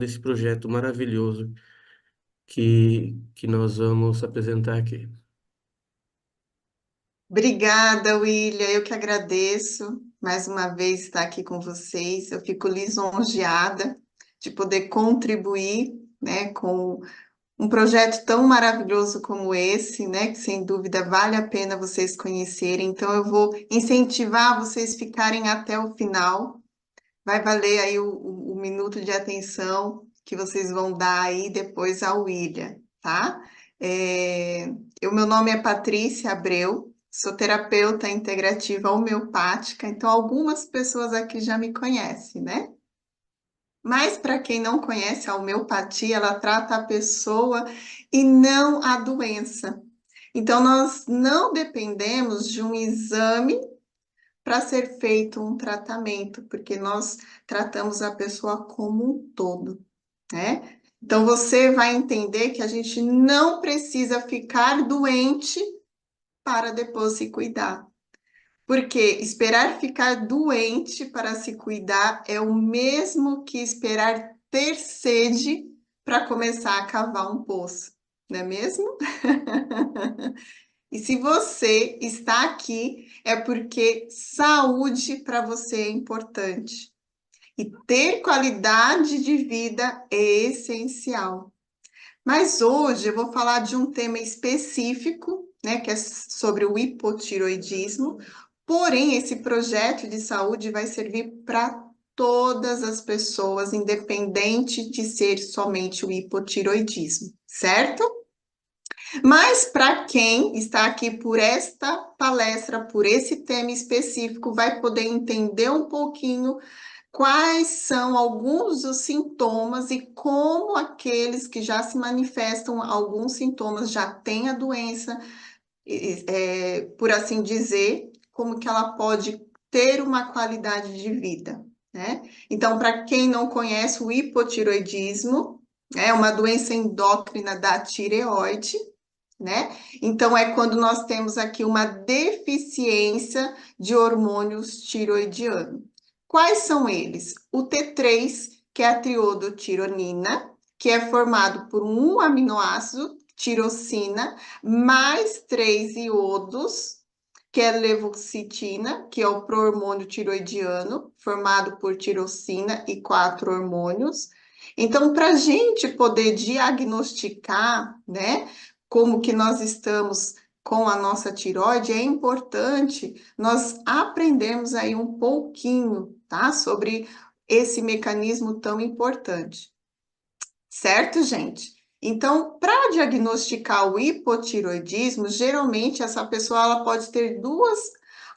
desse projeto maravilhoso que nós vamos apresentar aqui. Obrigada, William. Eu que agradeço mais uma vez estar aqui com vocês. Eu fico lisonjeada de poder contribuir, né, com um projeto tão maravilhoso como esse, né, que sem dúvida vale a pena vocês conhecerem. Então, eu vou incentivar vocês ficarem até o final. Vai valer aí o minuto de atenção que vocês vão dar aí depois ao William, tá? É, meu nome é Patrícia Abreu, sou terapeuta integrativa homeopática, então algumas pessoas aqui já me conhecem, né? Mas para quem não conhece a homeopatia, ela trata a pessoa e não a doença. Então, nós não dependemos de um exame para ser feito um tratamento, porque nós tratamos a pessoa como um todo, né? Então você vai entender que a gente não precisa ficar doente para depois se cuidar. Porque esperar ficar doente para se cuidar é o mesmo que esperar ter sede para começar a cavar um poço, não é mesmo? E se você está aqui, é porque saúde para você é importante. E ter qualidade de vida é essencial. Mas hoje eu vou falar de um tema específico, né, que é sobre o hipotiroidismo. Porém, esse projeto de saúde vai servir para todas as pessoas, independente de ser somente o hipotiroidismo, certo? Mas para quem está aqui por esta palestra, por esse tema específico, vai poder entender um pouquinho quais são alguns dos sintomas e como aqueles que já se manifestam alguns sintomas já têm a doença, por assim dizer, como que ela pode ter uma qualidade de vida, né? Então, para quem não conhece, o hipotiroidismo é uma doença endócrina da tireoide, né? Então, é quando nós temos aqui uma deficiência de hormônios tiroidianos. Quais são eles? O T3, que é a triodotironina, que é formado por um aminoácido, tirosina, mais três iodos, que é levoxitina, que é o prohormônio tiroidiano, formado por tirosina e quatro hormônios. Então, para a gente poder diagnosticar, né, como que nós estamos com a nossa tireoide, é importante nós aprendermos aí um pouquinho, tá? Sobre esse mecanismo tão importante. Certo, gente? Então, para diagnosticar o hipotiroidismo, geralmente essa pessoa ela pode ter duas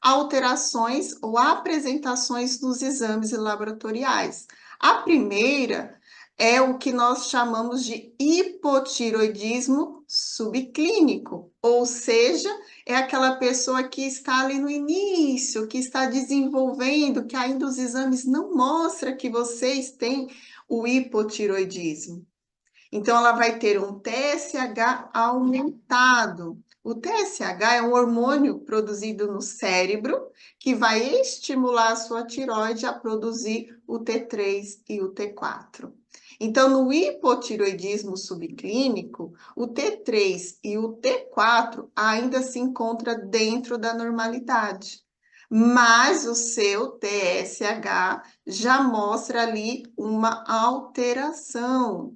alterações ou apresentações nos exames laboratoriais. A primeira é o que nós chamamos de hipotiroidismo subclínico, ou seja, é aquela pessoa que está ali no início, que está desenvolvendo, que ainda os exames não mostram que vocês têm o hipotiroidismo. Então, ela vai ter um TSH aumentado. O TSH é um hormônio produzido no cérebro que vai estimular a sua tireoide a produzir o T3 e o T4. Então, no hipotiroidismo subclínico, o T3 e o T4 ainda se encontram dentro da normalidade. Mas o seu TSH já mostra ali uma alteração.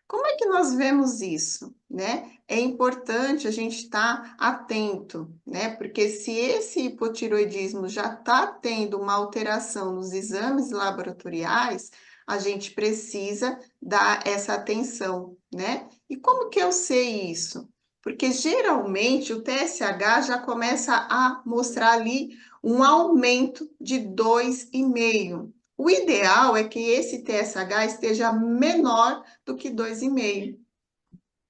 Como é que nós vemos isso, né? É importante a gente estar atento, né? Porque se esse hipotiroidismo já está tendo uma alteração nos exames laboratoriais, a gente precisa dar essa atenção, né? E como que eu sei isso? Porque geralmente o TSH já começa a mostrar ali um aumento de 2,5. O ideal é que esse TSH esteja menor do que 2,5.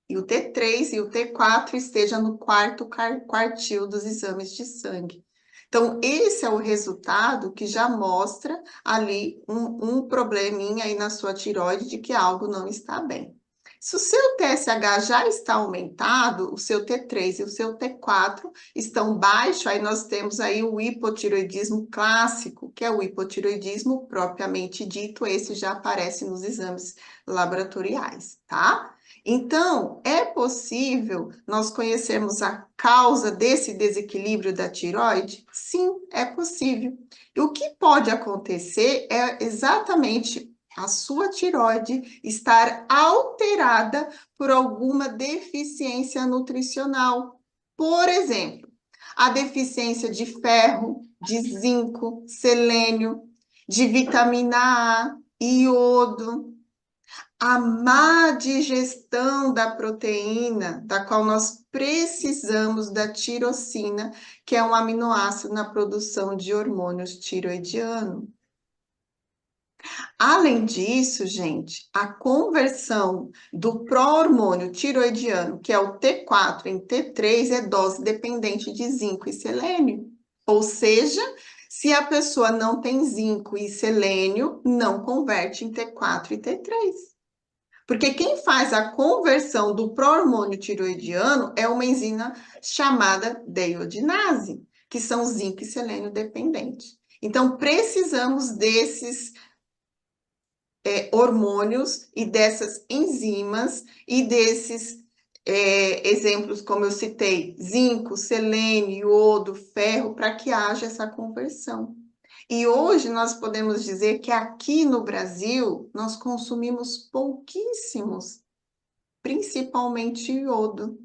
E o T3 e o T4 esteja no quarto quartil dos exames de sangue. Então, esse é o resultado que já mostra ali um probleminha aí na sua tireoide de que algo não está bem. Se o seu TSH já está aumentado, o seu T3 e o seu T4 estão baixos, aí nós temos aí o hipotiroidismo clássico, que é o hipotiroidismo propriamente dito, esse já aparece nos exames laboratoriais, tá? Então, é possível nós conhecermos a causa desse desequilíbrio da tiroide? Sim, é possível. E o que pode acontecer é exatamente a sua tiroide estar alterada por alguma deficiência nutricional. Por exemplo, a deficiência de ferro, de zinco, selênio, de vitamina A, iodo, a má digestão da proteína, da qual nós precisamos da tirosina, que é um aminoácido na produção de hormônios tiroidianos. Além disso, gente, a conversão do pró-hormônio tiroidiano, que é o T4 em T3, é dose dependente de zinco e selênio. Ou seja, se a pessoa não tem zinco e selênio, não converte em T4 e T3. Porque quem faz a conversão do pró-hormônio tiroidiano é uma enzima chamada deiodinase, que são zinco e selênio dependentes. Então, precisamos desses hormônios e dessas enzimas e desses exemplos, como eu citei, zinco, selênio, iodo, ferro, para que haja essa conversão. E hoje nós podemos dizer que aqui no Brasil nós consumimos pouquíssimos, principalmente iodo.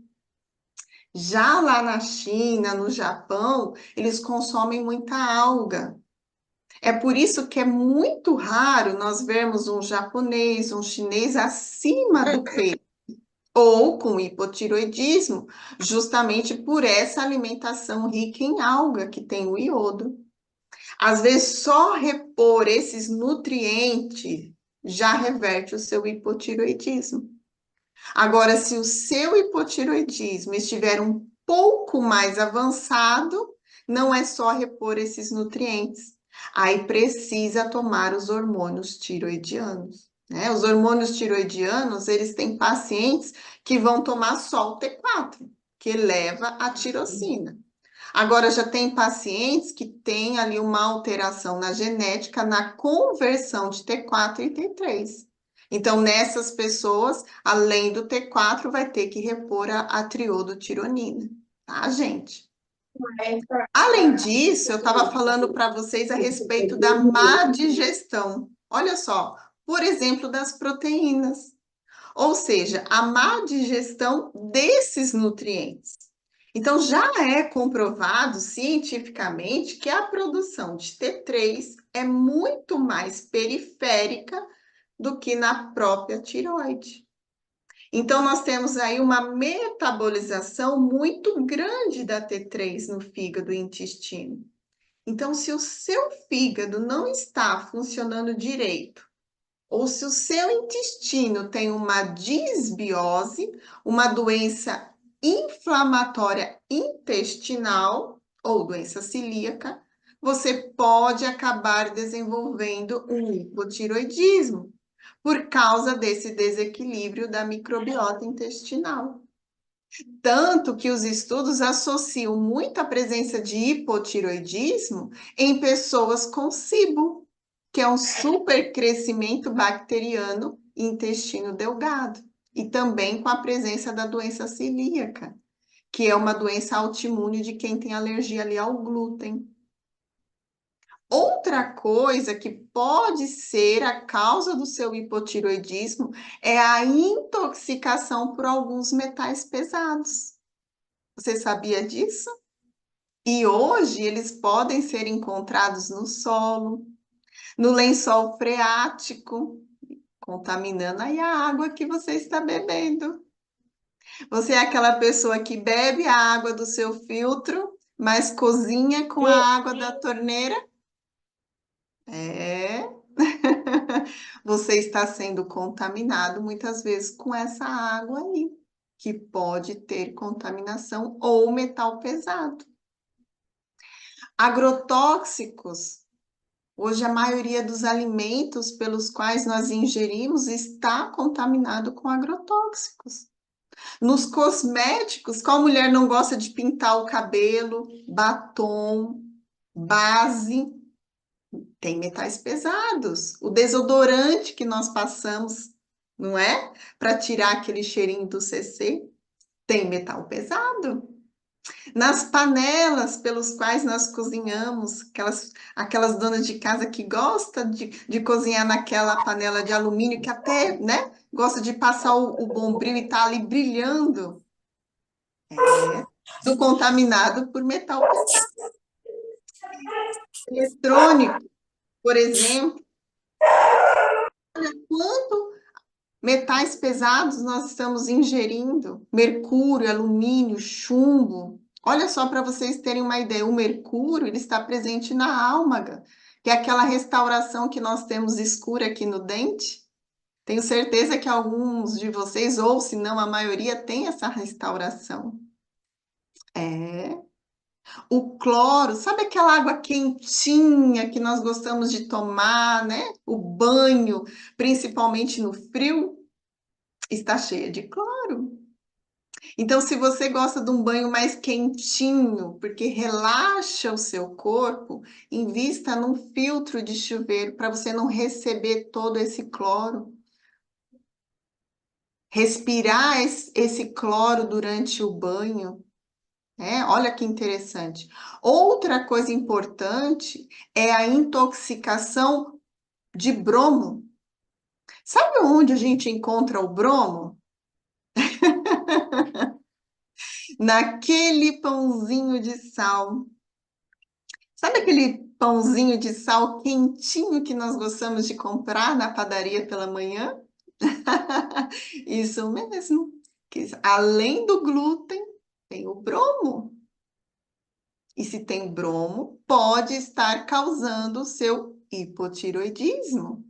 Já lá na China, no Japão, eles consomem muita alga. É por isso que é muito raro nós vermos um japonês, um chinês acima do peso ou com hipotiroidismo, justamente por essa alimentação rica em alga que tem o iodo. Às vezes, só repor esses nutrientes já reverte o seu hipotiroidismo. Agora, se o seu hipotiroidismo estiver um pouco mais avançado, não é só repor esses nutrientes. Aí precisa tomar os hormônios tiroidianos, né? Os hormônios tiroidianos, eles têm pacientes que vão tomar só o T4, que eleva a tirosina. Agora, já tem pacientes que têm ali uma alteração na genética, na conversão de T4 e T3. Então, nessas pessoas, além do T4, vai ter que repor a triodotironina, tá, gente? Além disso, eu estava falando para vocês a respeito da má digestão. Olha só, por exemplo, das proteínas. Ou seja, a má digestão desses nutrientes. Então, já é comprovado cientificamente que a produção de T3 é muito mais periférica do que na própria tiroide. Então, nós temos aí uma metabolização muito grande da T3 no fígado e intestino. Então, se o seu fígado não está funcionando direito, ou se o seu intestino tem uma disbiose, uma doença inflamatória intestinal ou doença celíaca, você pode acabar desenvolvendo um hipotiroidismo por causa desse desequilíbrio da microbiota intestinal. Tanto que os estudos associam muito a presença de hipotiroidismo em pessoas com SIBO, que é um supercrescimento bacteriano intestino delgado, e também com a presença da doença celíaca, que é uma doença autoimune de quem tem alergia ali ao glúten. Outra coisa que pode ser a causa do seu hipotiroidismo é a intoxicação por alguns metais pesados. Você sabia disso? E hoje eles podem ser encontrados no solo, no lençol freático, contaminando aí a água que você está bebendo. Você é aquela pessoa que bebe a água do seu filtro, mas cozinha com a água da torneira? É. Você está sendo contaminado muitas vezes com essa água aí, que pode ter contaminação ou metal pesado. Agrotóxicos, Hoje, a maioria dos alimentos pelos quais nós ingerimos está contaminado com agrotóxicos. Nos cosméticos, qual mulher não gosta de pintar o cabelo, batom, base? Tem metais pesados. O desodorante que nós passamos, não é? Para tirar aquele cheirinho do CC, tem metal pesado. Nas panelas pelos quais nós cozinhamos, aquelas donas de casa que gostam de cozinhar naquela panela de alumínio, que até, né, gosta de passar o bombril e tá ali brilhando, é, do contaminado por metal pesado. Eletrônico, por exemplo, quanto metais pesados nós estamos ingerindo? Mercúrio, alumínio, chumbo. Olha só para vocês terem uma ideia, o mercúrio ele está presente na álmaga, que é aquela restauração que nós temos escura aqui no dente. Tenho certeza que alguns de vocês, ou se não a maioria, tem essa restauração. É. O cloro, sabe aquela água quentinha que nós gostamos de tomar, né? O banho, principalmente no frio, está cheia de cloro. Então, se você gosta de um banho mais quentinho, porque relaxa o seu corpo, invista num filtro de chuveiro para você não receber todo esse cloro. Respirar esse cloro durante o banho, né? Olha que interessante. Outra coisa importante é a intoxicação de bromo. Sabe onde a gente encontra o bromo? Naquele pãozinho de sal. Sabe aquele pãozinho de sal quentinho que nós gostamos de comprar na padaria pela manhã? Isso mesmo. Que além do glúten, tem o bromo. E se tem bromo, pode estar causando o seu hipotiroidismo.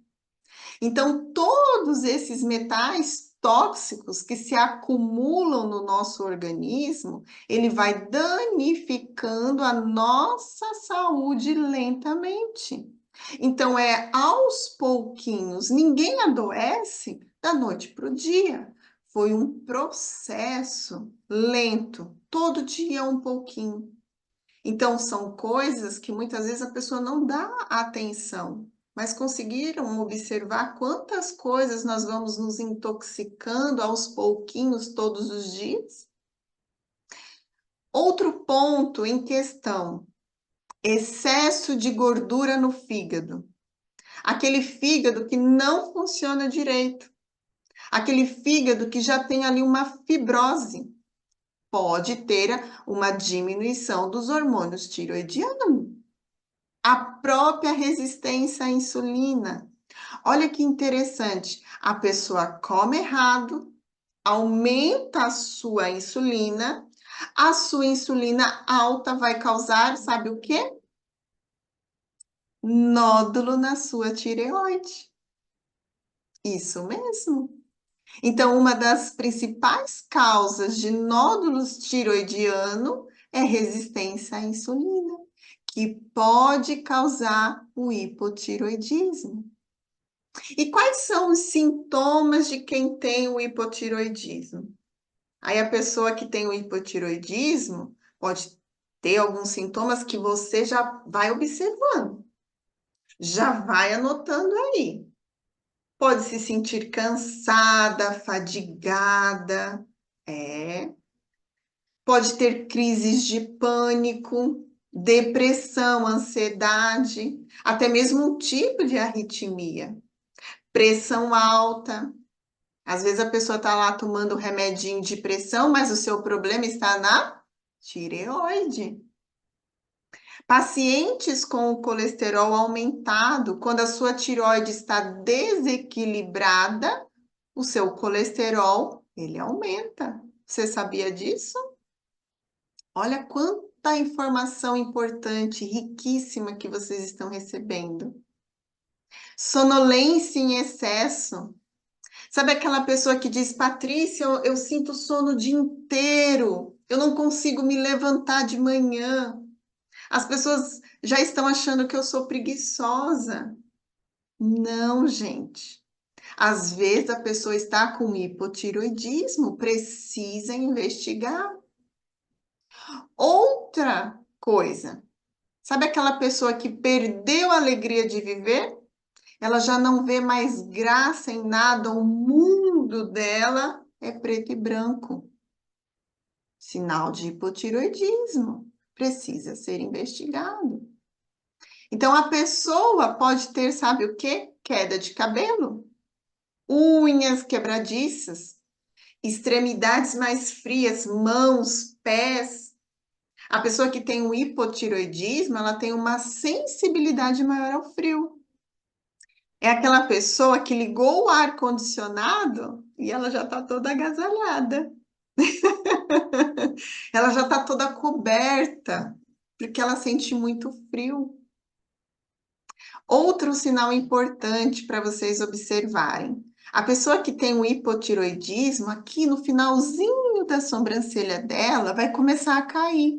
Então, todos esses metais tóxicos que se acumulam no nosso organismo, ele vai danificando a nossa saúde lentamente. Então, é aos pouquinhos, ninguém adoece da noite para o dia. Foi um processo lento, todo dia um pouquinho. Então, são coisas que muitas vezes a pessoa não dá atenção, mas conseguiram observar quantas coisas nós vamos nos intoxicando aos pouquinhos todos os dias? Outro ponto em questão: excesso de gordura no fígado. Aquele fígado que não funciona direito. Aquele fígado que já tem ali uma fibrose. Pode ter uma diminuição dos hormônios tiroidianos. A própria resistência à insulina. Olha que interessante, a pessoa come errado, aumenta a sua insulina alta vai causar, sabe o quê? Nódulo na sua tireoide. Isso mesmo. Então, uma das principais causas de nódulos tiroidiano é resistência à insulina, que pode causar o hipotiroidismo. E quais são os sintomas de quem tem o hipotiroidismo? Aí a pessoa que tem o hipotiroidismo pode ter alguns sintomas que você já vai observando, já vai anotando aí. Pode se sentir cansada, fadigada, pode ter crises de pânico, depressão, ansiedade, até mesmo um tipo de arritmia, pressão alta. Às vezes a pessoa está lá tomando remedinho de pressão, mas o seu problema está na tireoide. Pacientes com o colesterol aumentado, quando a sua tireoide está desequilibrada, o seu colesterol, ele aumenta. Você sabia disso? Olha quanta informação importante, riquíssima que vocês estão recebendo. Sonolência em excesso. Sabe aquela pessoa que diz, Patrícia, eu sinto sono o dia inteiro, eu não consigo me levantar de manhã. As pessoas já estão achando que eu sou preguiçosa. Não, gente. Às vezes a pessoa está com hipotiroidismo, precisa investigar. Outra coisa, sabe aquela pessoa que perdeu a alegria de viver? Ela já não vê mais graça em nada, o mundo dela é preto e branco. Sinal de hipotiroidismo, precisa ser investigado. Então a pessoa pode ter, sabe o quê? Queda de cabelo, unhas quebradiças, extremidades mais frias, mãos, pés. A pessoa que tem o hipotiroidismo, ela tem uma sensibilidade maior ao frio. É aquela pessoa que ligou o ar-condicionado e ela já está toda agasalhada. Ela já está toda coberta, porque ela sente muito frio. Outro sinal importante para vocês observarem. A pessoa que tem o hipotiroidismo, aqui no finalzinho da sobrancelha dela, vai começar a cair,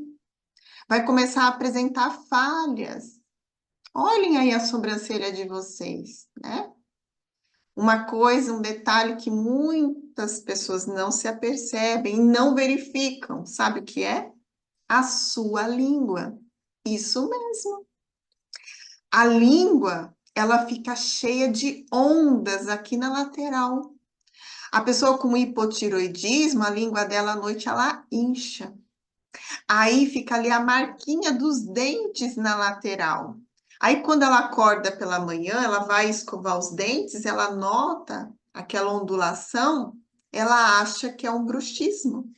vai começar a apresentar falhas. Olhem aí a sobrancelha de vocês, né? Uma coisa, um detalhe que muitas pessoas não se apercebem e não verificam, sabe o que é? A sua língua. Isso mesmo. A língua, ela fica cheia de ondas aqui na lateral. A pessoa com hipotiroidismo, a língua dela à noite ela incha. Aí fica ali a marquinha dos dentes na lateral. Aí quando ela acorda pela manhã, ela vai escovar os dentes, ela nota aquela ondulação, ela acha que é um bruxismo.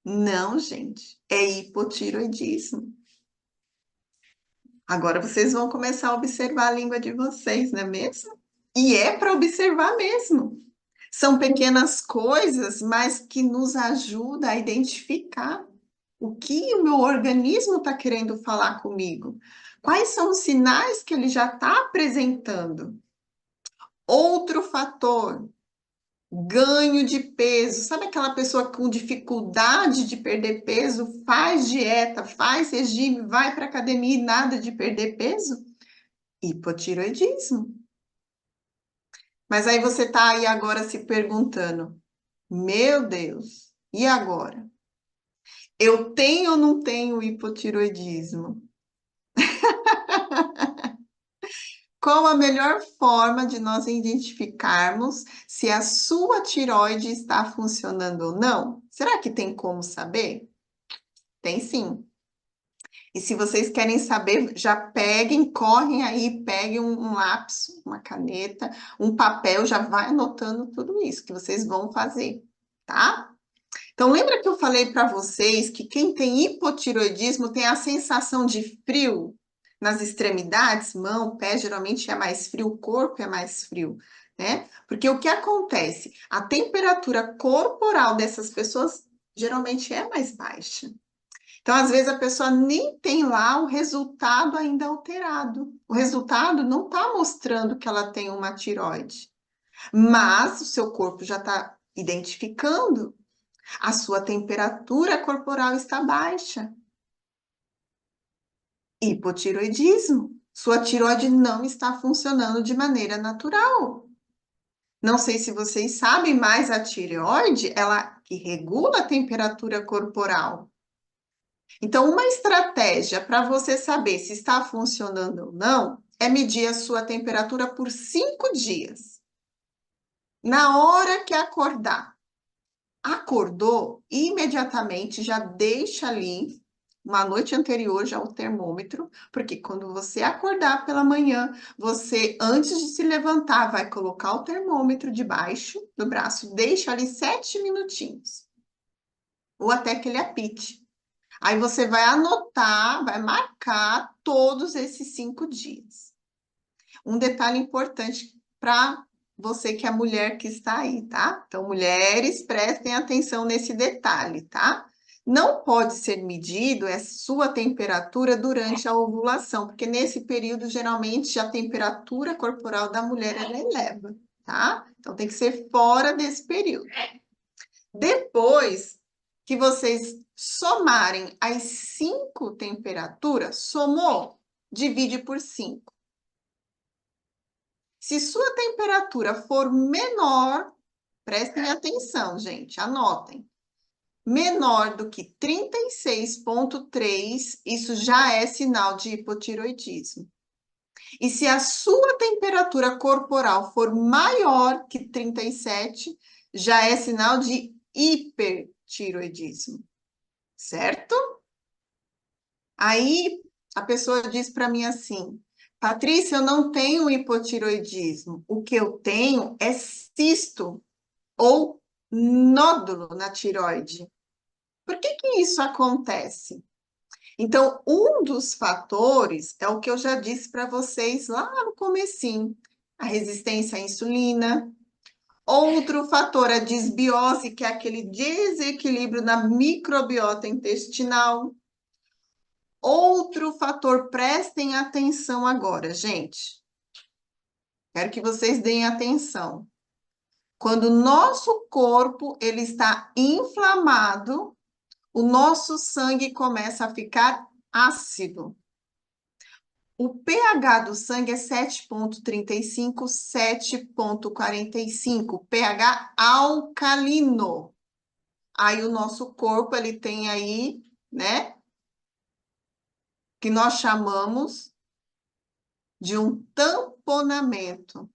Não, gente, é hipotiroidismo. Agora vocês vão começar a observar a língua de vocês, não é mesmo? E é para observar mesmo. São pequenas coisas, mas que nos ajudam a identificar o que o meu organismo está querendo falar comigo. Quais são os sinais que ele já está apresentando? Outro fator, ganho de peso. Sabe aquela pessoa com dificuldade de perder peso, faz dieta, faz regime, vai para academia e nada de perder peso? Hipotiroidismo. Mas aí você está aí agora se perguntando, meu Deus, e agora? Eu tenho ou não tenho hipotiroidismo? Qual a melhor forma de nós identificarmos se a sua tireoide está funcionando ou não? Será que tem como saber? Tem sim. E se vocês querem saber, já peguem, correm aí, peguem um lápis, uma caneta, um papel, já vai anotando tudo isso que vocês vão fazer, tá? Então, lembra que eu falei para vocês que quem tem hipotiroidismo tem a sensação de frio nas extremidades, mão, pé, geralmente é mais frio, o corpo é mais frio, né? Porque o que acontece? A temperatura corporal dessas pessoas geralmente é mais baixa. Então, às vezes, a pessoa nem tem lá o resultado ainda alterado. O resultado não está mostrando que ela tem uma tireoide, mas o seu corpo já está identificando. A sua temperatura corporal está baixa. Hipotiroidismo. Sua tireoide não está funcionando de maneira natural. Não sei se vocês sabem, mas a tireoide, ela que regula a temperatura corporal. Então, uma estratégia para você saber se está funcionando ou não é medir a sua temperatura por 5 dias. Na hora que acordar, acordou, imediatamente já deixa ali, uma noite anterior já o termômetro, porque quando você acordar pela manhã, você, antes de se levantar, vai colocar o termômetro debaixo do braço, deixa ali 7 minutinhos, ou até que ele apite. Aí você vai anotar, vai marcar todos esses 5 dias. Um detalhe importante para você que é mulher que está aí, tá? Então, mulheres, prestem atenção nesse detalhe, tá? Não pode ser medido a sua temperatura durante a ovulação, porque nesse período, geralmente, a temperatura corporal da mulher ela eleva, tá? Então, tem que ser fora desse período. Depois que vocês somarem as 5 temperaturas, somou, divide por 5. Se sua temperatura for menor, prestem atenção, gente, anotem. Menor do que 36,3, isso já é sinal de hipotiroidismo. E se a sua temperatura corporal for maior que 37, já é sinal de hipertiroidismo, certo? Aí a pessoa diz para mim assim: Patrícia, eu não tenho hipotiroidismo. O que eu tenho é cisto ou nódulo na tireoide. Por que que isso acontece? Então, um dos fatores é o que eu já disse para vocês lá no comecinho, a resistência à insulina. Outro fator, a disbiose, que é aquele desequilíbrio na microbiota intestinal. Outro fator, prestem atenção agora, gente. Quero que vocês deem atenção. Quando o nosso corpo ele está inflamado, o nosso sangue começa a ficar ácido. O pH do sangue é 7,35, 7,45, pH alcalino. Aí o nosso corpo ele tem aí, né, que nós chamamos de um tamponamento,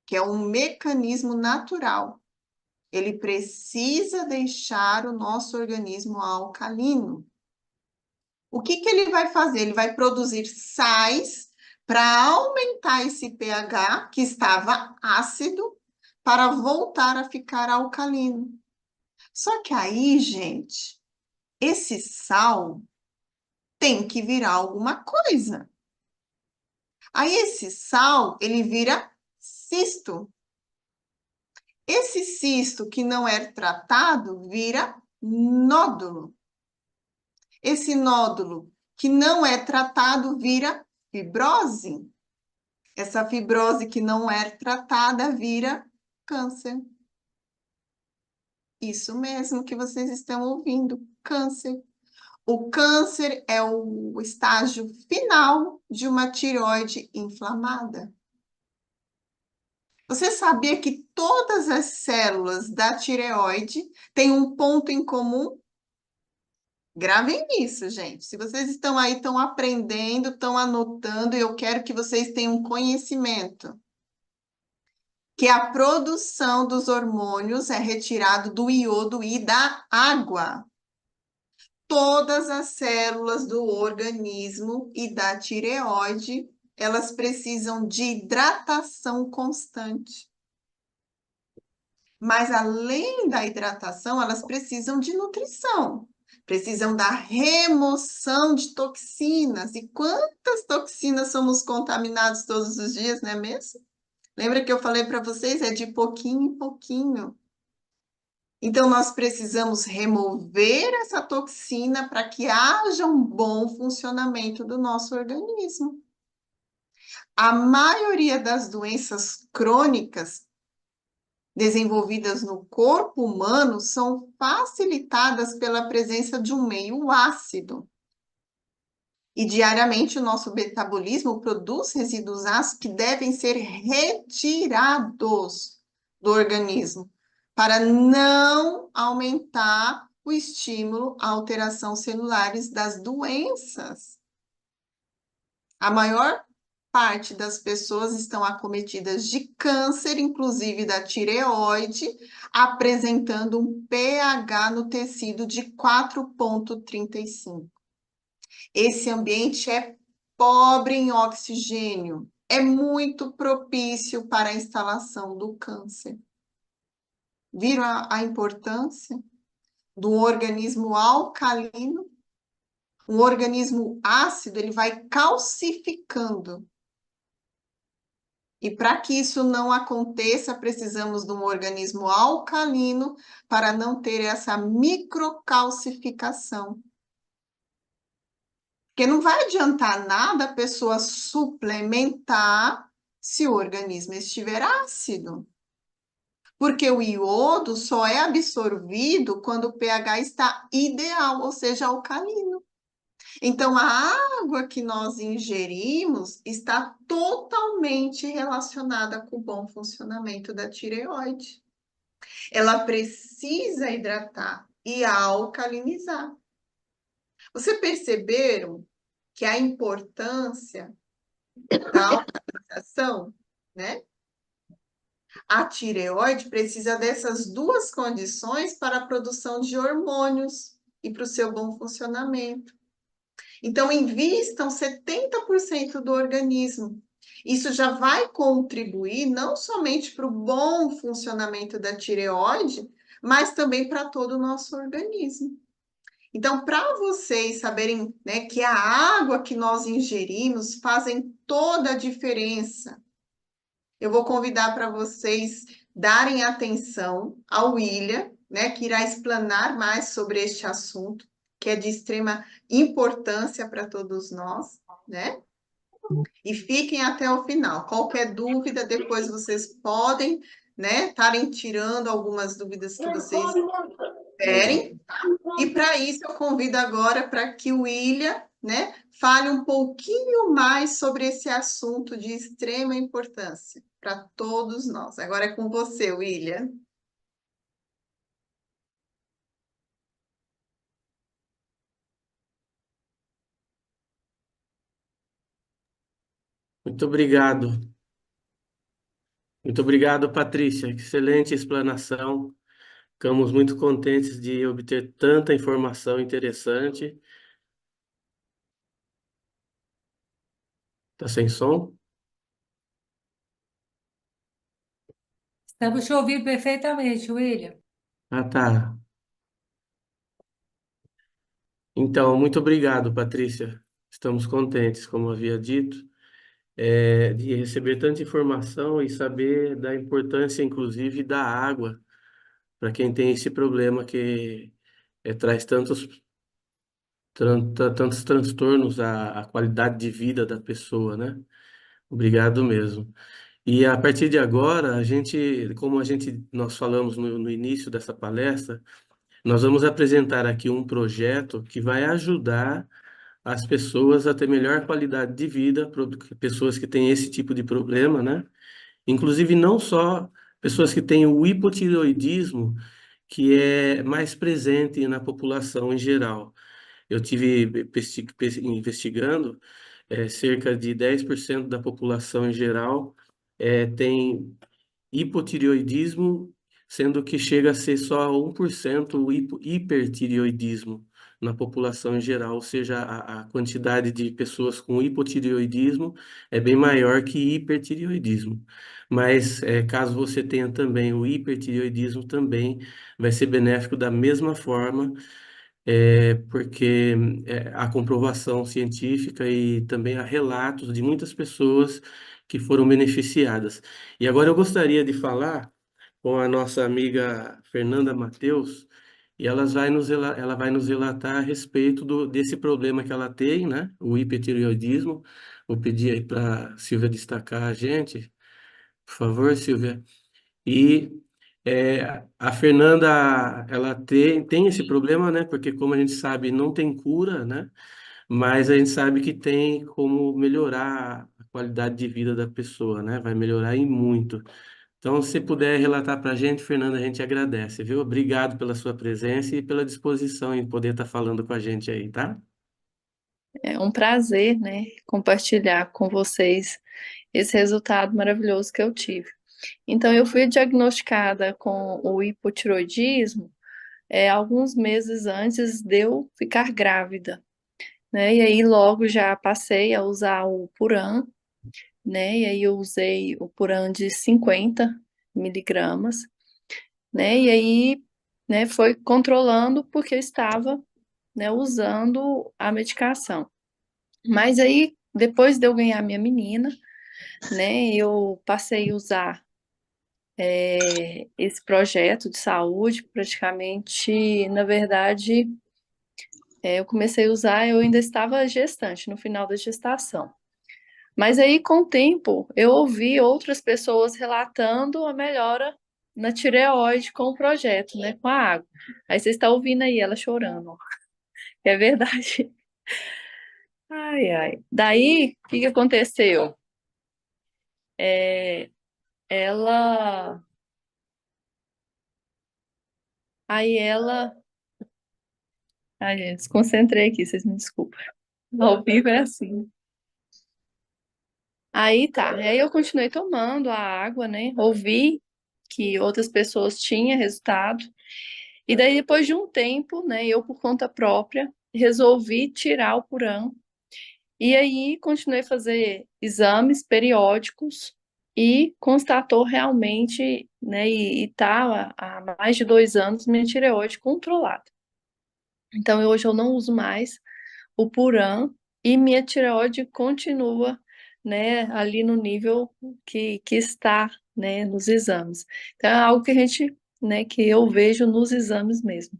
que é um mecanismo natural. Ele precisa deixar o nosso organismo alcalino. O que que ele vai fazer? Ele vai produzir sais para aumentar esse pH, que estava ácido, para voltar a ficar alcalino. Só que aí, gente, esse sal tem que virar alguma coisa. Aí esse sal, ele vira cisto. Esse cisto que não é tratado vira nódulo. Esse nódulo que não é tratado vira fibrose. Essa fibrose que não é tratada vira câncer. Isso mesmo que vocês estão ouvindo, câncer. O câncer é o estágio final de uma tireoide inflamada. Você sabia que todas as células da tireoide têm um ponto em comum? Gravem isso, gente. Se vocês estão aí, estão aprendendo, estão anotando, eu quero que vocês tenham conhecimento. Que a produção dos hormônios é retirado do iodo e da água. Todas as células do organismo e da tireoide, elas precisam de hidratação constante. Mas além da hidratação, elas precisam de nutrição. Precisam da remoção de toxinas. E quantas toxinas somos contaminados todos os dias, não é mesmo? Lembra que eu falei para vocês? É de pouquinho em pouquinho. Então, nós precisamos remover essa toxina para que haja um bom funcionamento do nosso organismo. A maioria das doenças crônicas desenvolvidas no corpo humano são facilitadas pela presença de um meio ácido. E diariamente o nosso metabolismo produz resíduos ácidos que devem ser retirados do organismo para não aumentar o estímulo à alteração celulares das doenças. A maior parte das pessoas estão acometidas de câncer, inclusive da tireoide, apresentando um pH no tecido de 4,35. Esse ambiente é pobre em oxigênio, é muito propício para a instalação do câncer. Viram a importância do organismo alcalino? Um organismo ácido, ele vai calcificando. E para que isso não aconteça, precisamos de um organismo alcalino para não ter essa microcalcificação. Porque não vai adiantar nada a pessoa suplementar se o organismo estiver ácido. Porque o iodo só é absorvido quando o pH está ideal, ou seja, alcalino. Então, a água que nós ingerimos está totalmente relacionada com o bom funcionamento da tireoide. Ela precisa hidratar e alcalinizar. Você perceberam que a importância da alcalinização, né? A tireoide precisa dessas duas condições para a produção de hormônios e para o seu bom funcionamento. Então, invistam 70% do organismo. Isso já vai contribuir não somente para o bom funcionamento da tireoide, mas também para todo o nosso organismo. Então, para vocês saberem, né, que a água que nós ingerimos fazem toda a diferença, eu vou convidar para vocês darem atenção ao William, né, que irá explanar mais sobre este assunto, que é de extrema importância para todos nós, né? E fiquem até o final. Qualquer dúvida, depois vocês podem, né, estarem tirando algumas dúvidas que vocês tiverem. E para isso eu convido agora para que o William, né, fale um pouquinho mais sobre esse assunto de extrema importância para todos nós. Agora é com você, William. Muito obrigado. Muito obrigado, Patrícia. Excelente explanação. Ficamos muito contentes de obter tanta informação interessante. Tá sem som? Estamos te ouvindo perfeitamente, William. Ah, tá. Então, muito obrigado, Patrícia. Estamos contentes, como havia dito, de receber tanta informação e saber da importância, inclusive, da água para quem tem esse problema que traz tantos transtornos à qualidade de vida da pessoa, né? Obrigado mesmo. E a partir de agora, nós falamos no início dessa palestra, nós vamos apresentar aqui um projeto que vai ajudar as pessoas a ter melhor qualidade de vida, pessoas que têm esse tipo de problema, né? Inclusive não só pessoas que têm o hipotireoidismo, que é mais presente na população em geral. Eu tive investigando, cerca de 10% da população em geral tem hipotireoidismo, sendo que chega a ser só 1% o hipertireoidismo na população em geral, ou seja, a quantidade de pessoas com hipotireoidismo é bem maior que hipertireoidismo. Mas caso você tenha também o hipertireoidismo, também vai ser benéfico da mesma forma, porque há comprovação científica e também há relatos de muitas pessoas que foram beneficiadas. E agora eu gostaria de falar com a nossa amiga Fernanda Mateus, e ela vai nos relatar a respeito desse problema que ela tem, né? O hipertireoidismo. Vou pedir aí para a Silvia destacar a gente, por favor, Silvia. E a Fernanda, ela tem esse problema, né? Porque, como a gente sabe, não tem cura, né? Mas a gente sabe que tem como melhorar a qualidade de vida da pessoa, né? Vai melhorar e muito. Então, se puder relatar para a gente, Fernanda, a gente agradece, viu? Obrigado pela sua presença e pela disposição em poder estar falando com a gente aí, tá? É um prazer, né, compartilhar com vocês esse resultado maravilhoso que eu tive. Então, eu fui diagnosticada com o hipotiroidismo, alguns meses antes de eu ficar grávida, né? E aí logo já passei a usar o Puran, né? E aí eu usei o Puran de 50 miligramas, né? E aí, né, foi controlando porque eu estava, né, usando a medicação. Mas aí, depois de eu ganhar minha menina, né, eu passei a usar esse projeto de saúde, praticamente, na verdade, eu comecei a usar, eu ainda estava gestante, no final da gestação. Mas aí, com o tempo, eu ouvi outras pessoas relatando a melhora, na tireoide com o projeto, né? Com a água. Aí você está ouvindo aí ela chorando, ó. É verdade. Ai, ai. Daí, o que que aconteceu? É, ela. Aí ela. Ai, gente, desconcentrei aqui, vocês me desculpem. Ao vivo é assim. Aí tá. Aí eu continuei tomando a água, né? Ouvi que outras pessoas tinham resultado. E daí, depois de um tempo, né, eu, por conta própria, resolvi tirar o Puran. E aí, continuei a fazer exames periódicos e constatou realmente, né, e tá há mais de 2 anos minha tireoide controlada. Então, hoje eu não uso mais o Puran e minha tireoide continua, né, ali no nível que está, né, nos exames. Então, é algo que a gente, né, que eu vejo nos exames mesmo.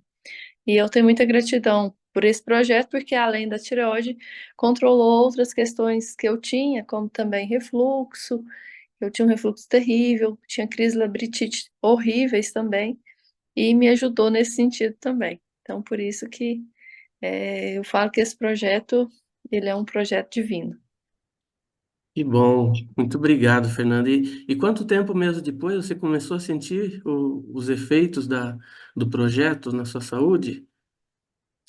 E eu tenho muita gratidão por esse projeto, porque além da tireoide, controlou outras questões que eu tinha, como também refluxo. Eu tinha um refluxo terrível, tinha crise de labirintite horríveis também, e me ajudou nesse sentido também. Então, por isso que eu falo que esse projeto, ele é um projeto divino. Que bom. Muito obrigado, Fernanda. E quanto tempo mesmo depois você começou a sentir os efeitos do projeto na sua saúde?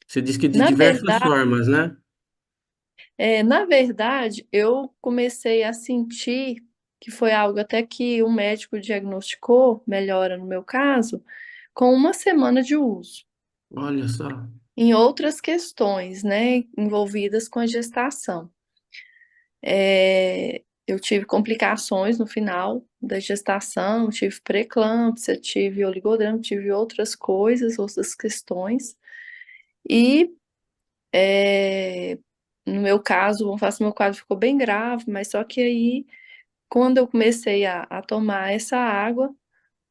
Você disse que de Na diversas verdade, formas, né? eu comecei a sentir que foi algo até que o médico diagnosticou, melhora no meu caso, com uma semana de uso. Olha só. Em outras questões, né, envolvidas com a gestação. Eu tive complicações no final da gestação, tive pré-eclâmpsia, tive oligodrama, tive outras coisas, outras questões. E no meu caso, vamos falar assim, meu quadro ficou bem grave, mas só que aí, quando eu comecei a tomar essa água,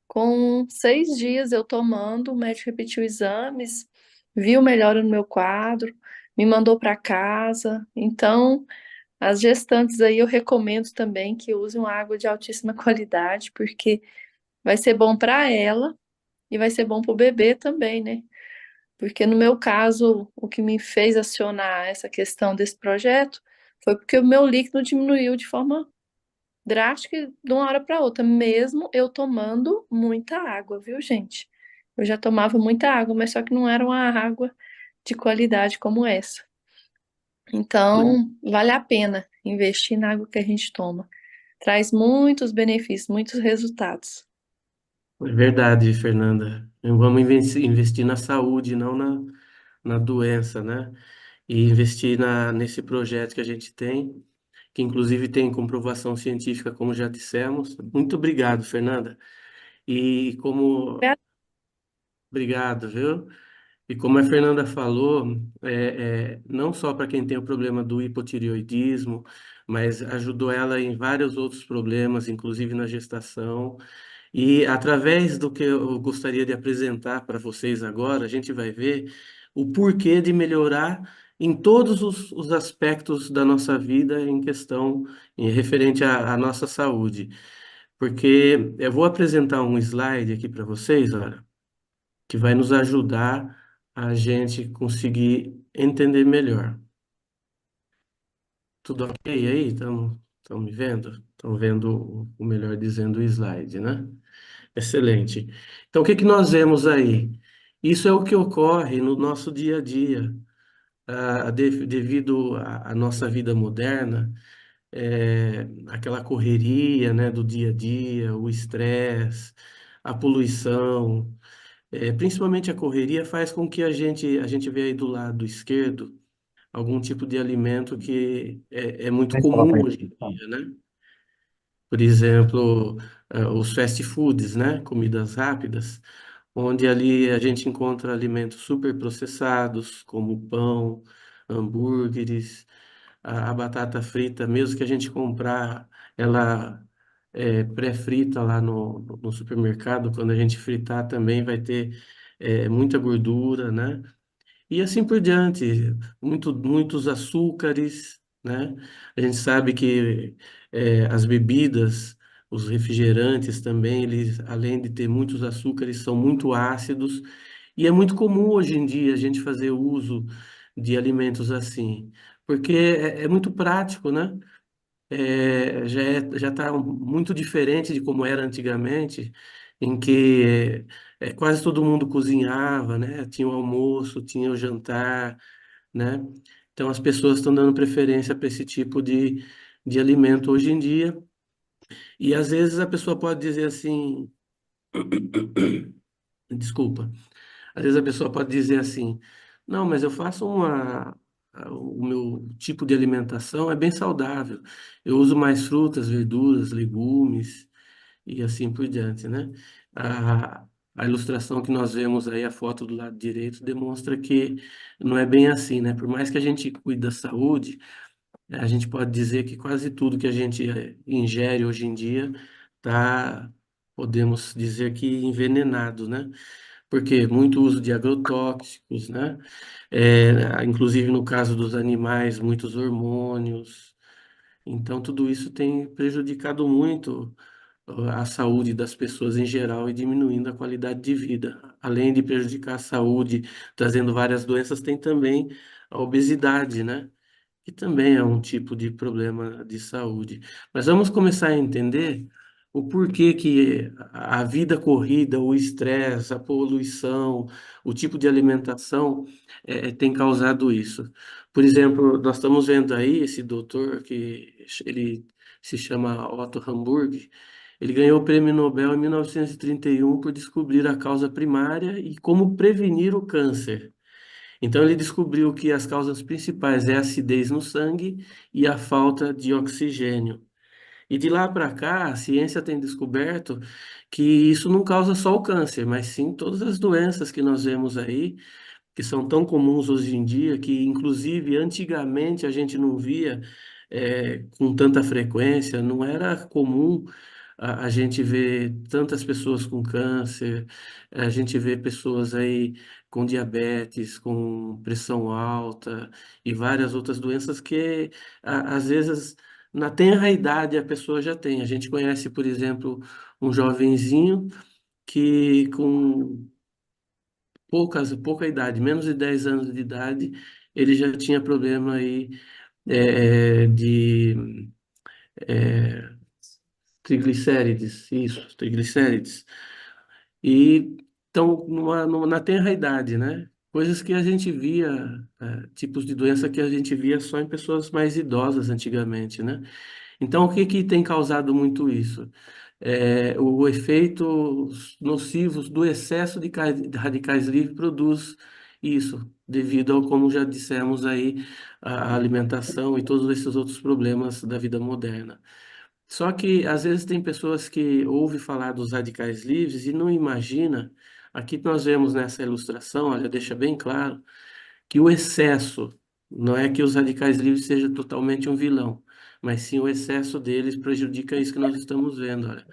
com 6 dias eu tomando, o médico repetiu exames, viu melhora no meu quadro, me mandou para casa. Então, as gestantes aí eu recomendo também que usem uma água de altíssima qualidade, porque vai ser bom para ela e vai ser bom para o bebê também, né? Porque no meu caso, o que me fez acionar essa questão desse projeto foi porque o meu líquido diminuiu de forma drástica de uma hora para outra, mesmo eu tomando muita água, viu, gente? Eu já tomava muita água, mas só que não era uma água de qualidade como essa. Então, vale a pena investir na água que a gente toma. Traz muitos benefícios, muitos resultados. É verdade, Fernanda. Vamos investir na saúde, não na doença, né? E investir nesse projeto que a gente tem, que inclusive tem comprovação científica, como já dissemos. Muito obrigado, Fernanda. E como. Obrigado, viu? E como a Fernanda falou, não só para quem tem o problema do hipotireoidismo, mas ajudou ela em vários outros problemas, inclusive na gestação. E através do que eu gostaria de apresentar para vocês agora, a gente vai ver o porquê de melhorar em todos os aspectos da nossa vida em questão, em referente à nossa saúde. Porque eu vou apresentar um slide aqui para vocês, olha, que vai nos ajudar a gente conseguir entender melhor. Tudo ok aí? Estão me vendo? Estão vendo o melhor dizendo o slide, né? Excelente. Então, o que que nós vemos aí? Isso é o que ocorre no nosso dia a dia, devido à nossa vida moderna, aquela correria, né, do dia a dia, o estresse, a poluição, principalmente a correria faz com que a gente veja aí do lado esquerdo algum tipo de alimento que é muito comum hoje em dia, né? Por exemplo, os fast foods, né? Comidas rápidas, onde ali a gente encontra alimentos super processados, como pão, hambúrgueres, a batata frita, mesmo que a gente comprar ela pré-frita lá no supermercado, quando a gente fritar também vai ter muita gordura, né? E assim por diante, muitos açúcares, né? A gente sabe que as bebidas Os refrigerantes também, eles, além de ter muitos açúcares, são muito ácidos. E é muito comum hoje em dia a gente fazer uso de alimentos assim, porque é muito prático, né? Já está muito diferente de como era antigamente, em que quase todo mundo cozinhava, né? Tinha o almoço, tinha o jantar, né? Então as pessoas estão dando preferência para esse tipo de alimento hoje em dia. E às vezes a pessoa pode dizer assim, desculpa, às vezes a pessoa pode dizer assim, não, mas eu faço o meu tipo de alimentação é bem saudável. Eu uso mais frutas, verduras, legumes e assim por diante, né? A, a ilustração que nós vemos aí, a foto do lado direito, demonstra que não é bem assim, né? Por mais que a gente cuide da saúde, a gente pode dizer que quase tudo que a gente ingere hoje em dia tá, podemos dizer que envenenado, né? Porque muito uso de agrotóxicos, né? Inclusive no caso dos animais, muitos hormônios. Então, tudo isso tem prejudicado muito a saúde das pessoas em geral e diminuindo a qualidade de vida. Além de prejudicar a saúde, trazendo várias doenças, tem também a obesidade, né? Que também é um tipo de problema de saúde. Mas vamos começar a entender o porquê que a vida corrida, o estresse, a poluição, o tipo de alimentação tem causado isso. Por exemplo, nós estamos vendo aí esse doutor que ele se chama Otto Hamburg. Ele ganhou o prêmio Nobel em 1931 por descobrir a causa primária e como prevenir o câncer. Então, ele descobriu que as causas principais é a acidez no sangue e a falta de oxigênio. E de lá para cá, a ciência tem descoberto que isso não causa só o câncer, mas sim todas as doenças que nós vemos aí, que são tão comuns hoje em dia, que inclusive antigamente a gente não via com tanta frequência, não era comum a gente ver tantas pessoas com câncer, a gente vê pessoas aí com diabetes, com pressão alta e várias outras doenças que às vezes na tenra idade a pessoa já tem. A gente conhece, por exemplo, um jovenzinho que com pouca idade, menos de 10 anos de idade, ele já tinha problema aí de é, triglicérides, isso, triglicérides. E estão na tenra idade, né? Coisas que a gente via, tipos de doença que a gente via só em pessoas mais idosas antigamente, né? Então, o que que tem causado muito isso? O efeito nocivos do excesso de radicais livres produz isso, devido ao, como já dissemos aí, a alimentação e todos esses outros problemas da vida moderna. Só que às vezes tem pessoas que ouvem falar dos radicais livres e não imagina, aqui nós vemos nessa ilustração, olha, deixa bem claro, que o excesso, não é que os radicais livres sejam totalmente um vilão, mas sim o excesso deles prejudica isso que nós estamos vendo, olha.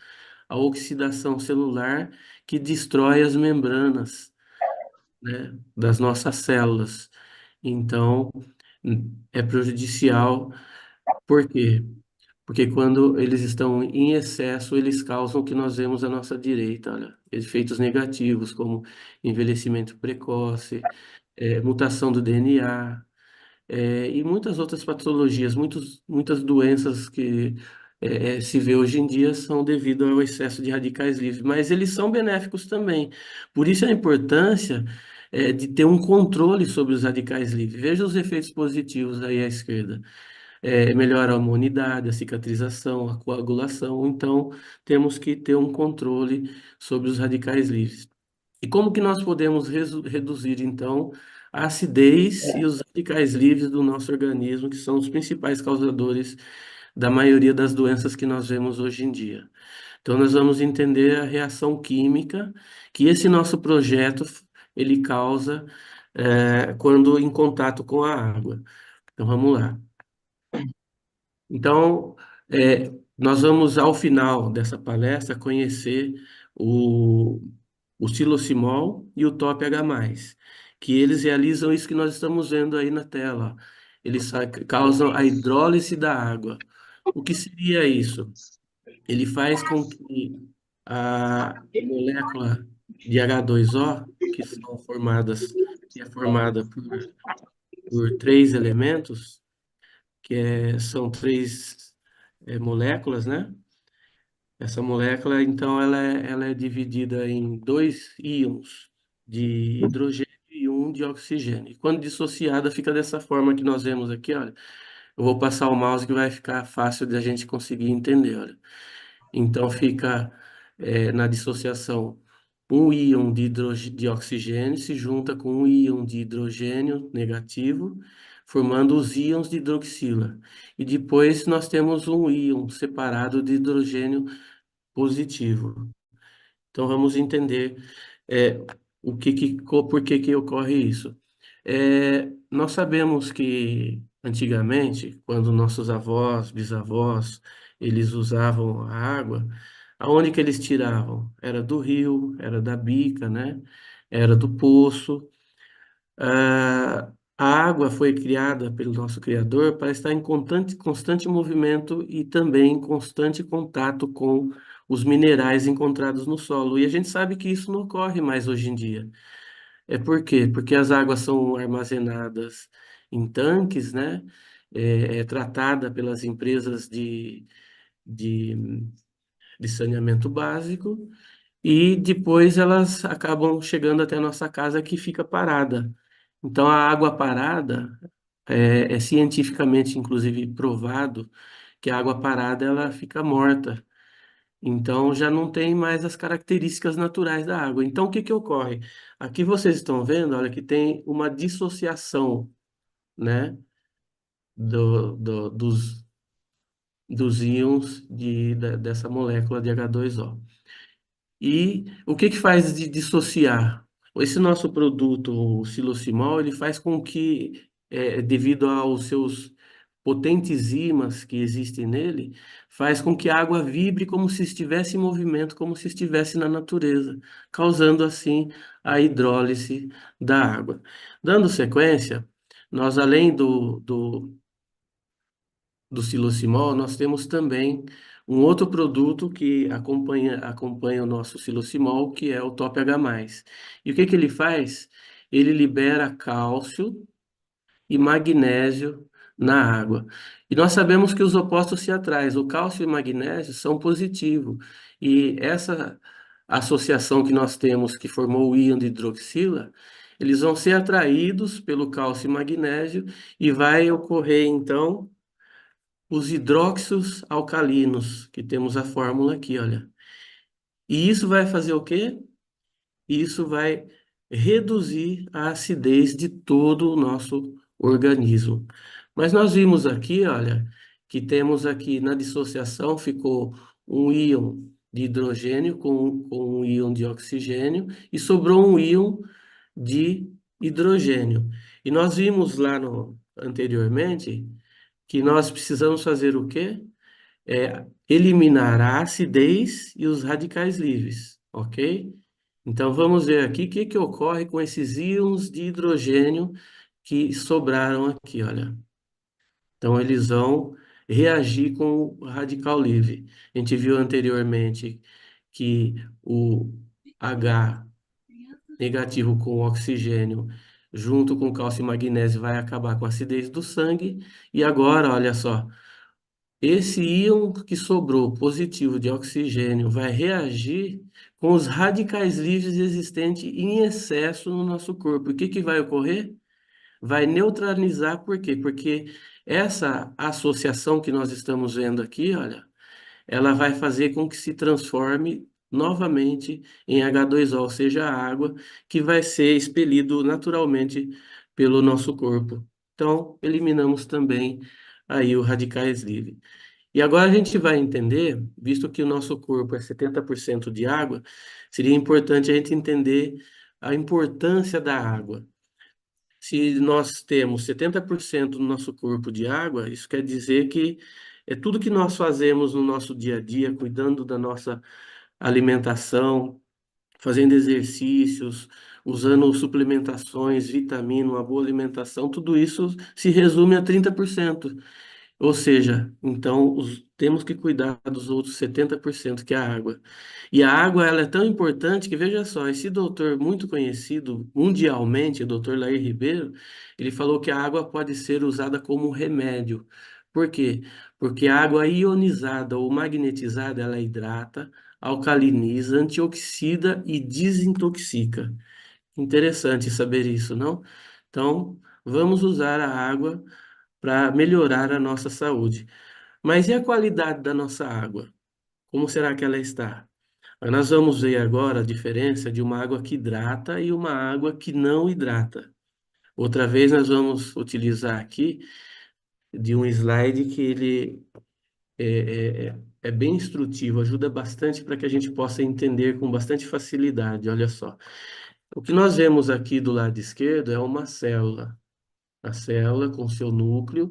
A oxidação celular que destrói as membranas, né, das nossas células. Então, é prejudicial, por quê? Porque quando eles estão em excesso, eles causam o que nós vemos à nossa direita, olha, efeitos negativos, como envelhecimento precoce, mutação do DNA, e muitas outras patologias, muitas doenças que se vê hoje em dia são devido ao excesso de radicais livres, mas eles são benéficos também. Por isso a importância de ter um controle sobre os radicais livres. Veja os efeitos positivos aí à esquerda. Melhora a imunidade, a cicatrização, a coagulação. Então, temos que ter um controle sobre os radicais livres. E como que nós podemos reduzir, então, a acidez e os radicais livres do nosso organismo, que são os principais causadores da maioria das doenças que nós vemos hoje em dia? Então, nós vamos entender a reação química que esse nosso projeto ele causa quando em contato com a água. Então, vamos lá. Então, nós vamos, ao final dessa palestra, conhecer o, o silocimol e o TOP-H+, que eles realizam isso que nós estamos vendo aí na tela. Eles causam a hidrólise da água. O que seria isso? ele faz com que a molécula de H2O, que é formada por três elementos, são três moléculas, né? Essa molécula, então, ela é dividida em dois íons de hidrogênio e um de oxigênio. E quando dissociada, fica dessa forma que nós vemos aqui, olha. Eu vou passar o mouse que vai ficar fácil de a gente conseguir entender, olha. Então, fica na dissociação um íon de oxigênio se junta com um íon de hidrogênio negativo, formando os íons de hidroxila. E depois nós temos um íon separado de hidrogênio positivo. Então vamos entender é, por que que ocorre isso. Nós sabemos que antigamente, quando nossos avós, bisavós, eles usavam a água, aonde que eles tiravam? Era do rio, era da bica, né? Era do poço. A água foi criada pelo nosso Criador para estar em constante movimento e também em constante contato com os minerais encontrados no solo. E a gente sabe que isso não ocorre mais hoje em dia. Por quê? Porque as águas são armazenadas em tanques, né? É tratada pelas empresas de, de saneamento básico e depois elas acabam chegando até a nossa casa que fica parada. Então, a água parada é cientificamente, inclusive, provado que a água parada ela fica morta. Então, já não tem mais as características naturais da água. Então, o que que ocorre? Aqui vocês estão vendo, olha, que tem uma dissociação, né, dos íons dessa molécula de H2O. E o que que faz de dissociar? Esse nosso produto, o silocimol, ele faz com que, devido aos seus potentes ímãs que existem nele, faz com que a água vibre como se estivesse em movimento, como se estivesse na natureza, causando assim a hidrólise da água. Dando sequência, nós além do silocimol, nós temos também um outro produto que acompanha o nosso silocimol, que é o Top H+. E o que que ele faz? Ele libera cálcio e magnésio na água. E nós sabemos que os opostos se atraem. O cálcio e o magnésio são positivos. E essa associação que nós temos, que formou o íon de hidroxila, eles vão ser atraídos pelo cálcio e magnésio e vai ocorrer, então, os hidróxidos alcalinos, que temos a fórmula aqui, olha. E isso vai fazer o quê? Isso vai reduzir a acidez de todo o nosso organismo. Mas nós vimos aqui, olha, que temos aqui na dissociação ficou um íon de hidrogênio com um íon de oxigênio e sobrou um íon de hidrogênio. E nós vimos lá anteriormente que nós precisamos fazer o quê? Eliminar a acidez e os radicais livres, ok? Então vamos ver aqui o que que ocorre com esses íons de hidrogênio que sobraram aqui, olha. Então eles vão reagir com o radical livre. A gente viu anteriormente que o H negativo com o oxigênio junto com cálcio e magnésio vai acabar com a acidez do sangue. E agora, olha só, esse íon que sobrou positivo de oxigênio vai reagir com os radicais livres existentes em excesso no nosso corpo. O que que vai ocorrer? Vai neutralizar, por quê? Porque essa associação que nós estamos vendo aqui, olha, ela vai fazer com que se transforme novamente em H2O, ou seja, a água que vai ser expelido naturalmente pelo nosso corpo. Então, eliminamos também aí os radicais livres. E agora a gente vai entender, visto que o nosso corpo é 70% de água, seria importante a gente entender a importância da água. Se nós temos 70% do nosso corpo de água, isso quer dizer que é tudo que nós fazemos no nosso dia a dia, cuidando da nossa alimentação, fazendo exercícios, usando suplementações, vitamina, uma boa alimentação, tudo isso se resume a 30%. Ou seja, então temos que cuidar dos outros 70% que é a água. E a água, ela é tão importante que, veja só, esse doutor muito conhecido mundialmente, o doutor Lair Ribeiro, ele falou que a água pode ser usada como remédio. Por quê? Porque a água ionizada ou magnetizada, ela hidrata, alcaliniza, antioxida e desintoxica. Interessante saber isso, não? Então, vamos usar a água para melhorar a nossa saúde. Mas e a qualidade da nossa água? Como será que ela está? Nós vamos ver agora a diferença de uma água que hidrata e uma água que não hidrata. Outra vez nós vamos utilizar aqui de um slide que ele é bem instrutivo, ajuda bastante para que a gente possa entender com bastante facilidade. Olha só. O que nós vemos aqui do lado esquerdo é uma célula. A célula com seu núcleo.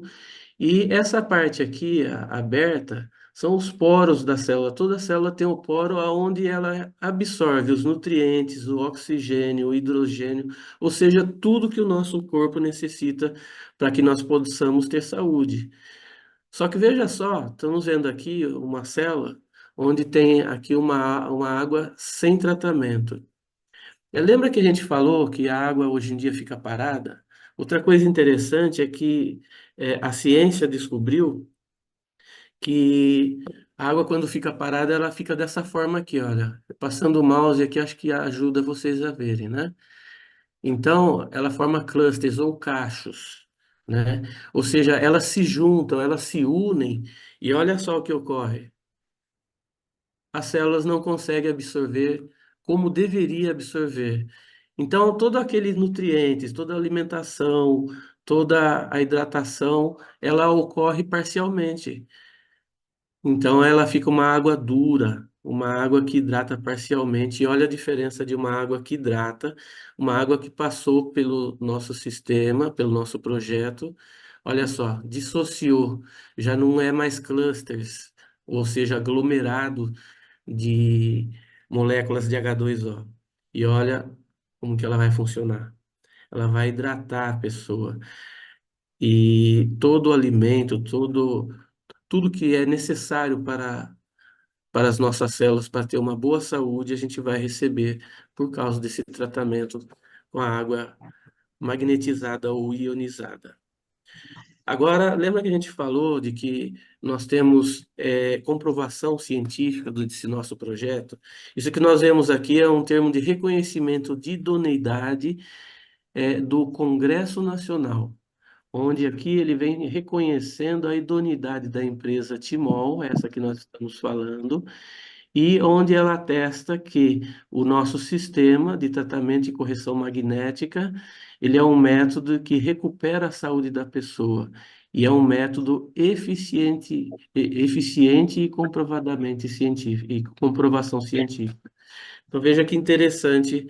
E essa parte aqui, aberta, são os poros da célula. Toda célula tem um poro onde ela absorve os nutrientes, o oxigênio, o hidrogênio, ou seja, tudo que o nosso corpo necessita para que nós possamos ter saúde. Só que veja só, estamos vendo aqui uma célula onde tem aqui uma água sem tratamento. Lembra que a gente falou que a água hoje em dia fica parada? Outra coisa interessante é que a ciência descobriu que a água, quando fica parada, ela fica dessa forma aqui, olha. Passando o mouse aqui, acho que ajuda vocês a verem, né? Então, ela forma clusters ou cachos, né? Ou seja, elas se juntam, elas se unem, e olha só o que ocorre. As células não conseguem absorver como deveria absorver. Então, todos aqueles nutrientes, toda a alimentação, toda a hidratação, ela ocorre parcialmente. Então ela fica uma água dura, uma água que hidrata parcialmente. E olha a diferença de uma água que hidrata, uma água que passou pelo nosso sistema, pelo nosso projeto. Olha só, dissociou, já não é mais clusters, ou seja, aglomerado de moléculas de H2O. E olha como que ela vai funcionar. Ela vai hidratar a pessoa. E todo o alimento, tudo que é necessário para as nossas células, para ter uma boa saúde, a gente vai receber por causa desse tratamento com a água magnetizada ou ionizada. Agora, lembra que a gente falou de que nós temos comprovação científica desse nosso projeto? Isso que nós vemos aqui é um termo de reconhecimento de idoneidade do Congresso Nacional, onde aqui ele vem reconhecendo a idoneidade da empresa Timol, essa que nós estamos falando, e onde ela atesta que o nosso sistema de tratamento e correção magnética, ele é um método que recupera a saúde da pessoa, e é um método eficiente e comprovadamente científico, e comprovação científica. Então veja que interessante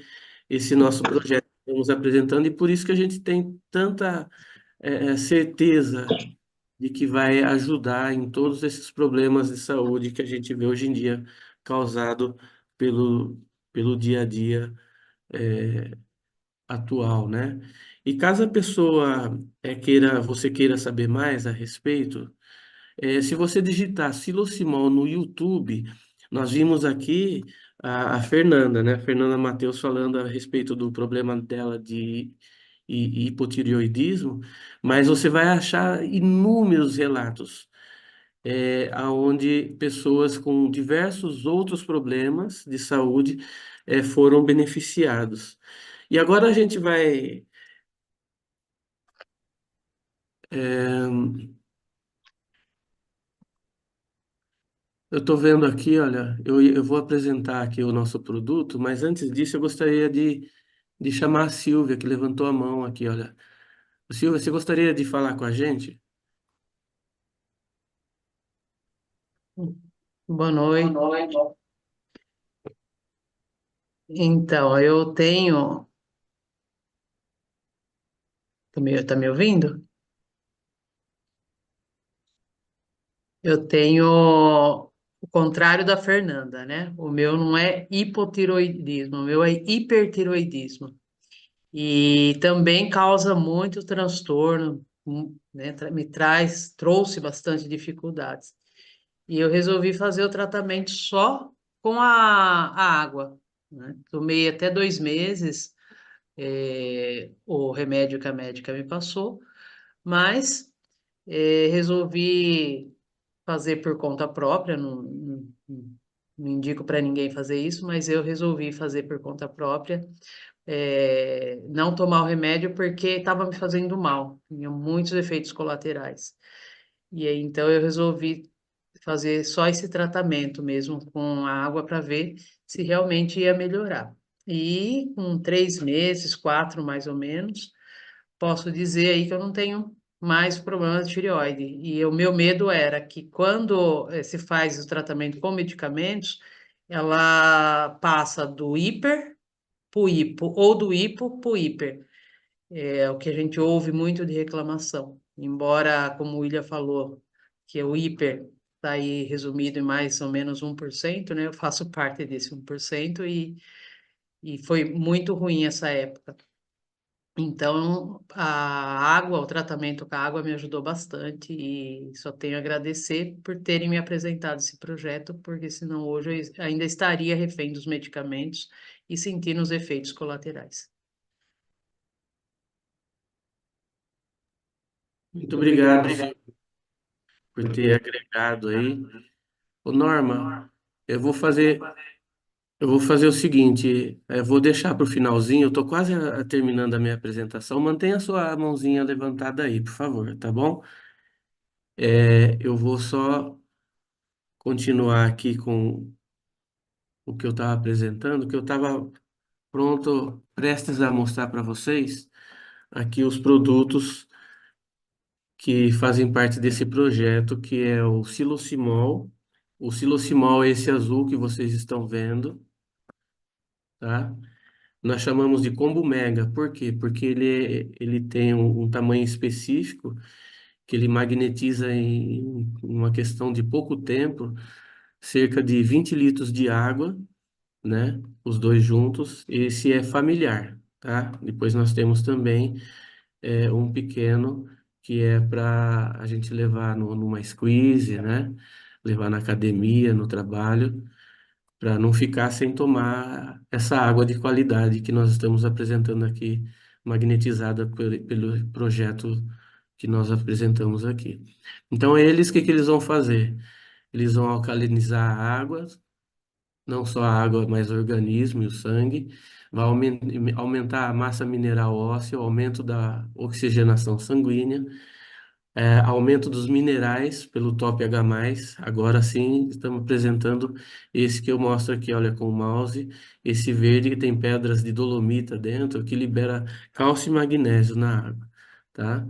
esse nosso projeto que estamos apresentando, e por isso que a gente tem tanta certeza de que vai ajudar em todos esses problemas de saúde que a gente vê hoje em dia causado pelo, pelo dia a dia atual, né? E caso a pessoa você queira saber mais a respeito, se você digitar Silocimol no YouTube, nós vimos aqui a Fernanda, né? A Fernanda Matheus falando a respeito do problema dela de hipotireoidismo, mas você vai achar inúmeros relatos, onde pessoas com diversos outros problemas de saúde foram beneficiados. E agora a gente vai. Eu estou vendo aqui, olha, eu vou apresentar aqui o nosso produto, mas antes disso eu gostaria de chamar a Silvia, que levantou a mão aqui, olha. Silvia, você gostaria de falar com a gente? Boa noite. Então, eu tenho. Tá me ouvindo? Eu tenho o contrário da Fernanda, né? O meu não é hipotiroidismo, o meu é hipertiroidismo. E também causa muito transtorno, né? Trouxe bastante dificuldades. e eu resolvi fazer o tratamento só com a água, né? Tomei até 2 meses, o remédio que a médica me passou, mas resolvi fazer por conta própria, não indico para ninguém fazer isso, mas eu resolvi fazer por conta própria, não tomar o remédio porque estava me fazendo mal, tinha muitos efeitos colaterais. E aí, então, eu resolvi fazer só esse tratamento mesmo com a água para ver se realmente ia melhorar. E com 3 meses, 4 mais ou menos, posso dizer aí que eu não tenho mais problemas de tireoide. E o meu medo era que quando se faz o tratamento com medicamentos, ela passa do hiper para o hipo, ou do hipo para o hiper. É o que a gente ouve muito de reclamação. Embora, como o William falou, que o hiper está aí resumido em mais ou menos 1%, né? Eu faço parte desse 1% e foi muito ruim essa época. Então, a água, o tratamento com a água me ajudou bastante e só tenho a agradecer por terem me apresentado esse projeto, porque senão hoje eu ainda estaria refém dos medicamentos e sentindo os efeitos colaterais. Muito obrigado, Silvio, por ter agregado aí. Ô, Norma, eu vou fazer, eu vou fazer o seguinte, eu vou deixar para o finalzinho, eu estou quase terminando a minha apresentação. Mantenha a sua mãozinha levantada aí, por favor, tá bom? Eu vou só continuar aqui com o que eu estava apresentando, que eu estava pronto, prestes a mostrar para vocês aqui os produtos que fazem parte desse projeto, que é o Silocimol. O Silocimol é esse azul que vocês estão vendo, tá? Nós chamamos de combo mega, por quê? Porque ele tem um tamanho específico que ele magnetiza em uma questão de pouco tempo, cerca de 20 litros de água, né? Os dois juntos. Esse é familiar, tá? Depois nós temos também um pequeno que é para a gente levar numa squeeze, né? Levar na academia, no trabalho, para não ficar sem tomar essa água de qualidade que nós estamos apresentando aqui, magnetizada pelo projeto que nós apresentamos aqui. Então, eles, o que que eles vão fazer? Eles vão alcalinizar a água, não só a água, mas o organismo e o sangue, vai aumentar a massa mineral óssea, o aumento da oxigenação sanguínea, aumento dos minerais pelo top H+. Agora sim, estamos apresentando esse que eu mostro aqui, olha, com o mouse, esse verde que tem pedras de dolomita dentro, que libera cálcio e magnésio na água, tá?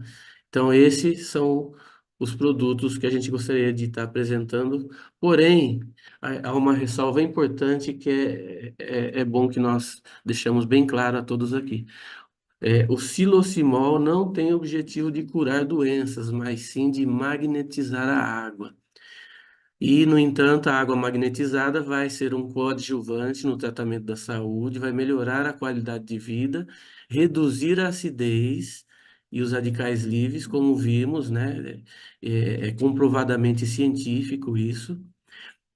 Então, esses são os produtos que a gente gostaria de estar apresentando, porém, há uma ressalva importante que é bom que nós deixamos bem claro a todos aqui. O silocimol não tem o objetivo de curar doenças, mas sim de magnetizar a água. E, no entanto, a água magnetizada vai ser um coadjuvante no tratamento da saúde, vai melhorar a qualidade de vida, reduzir a acidez e os radicais livres, como vimos, né? É comprovadamente científico isso.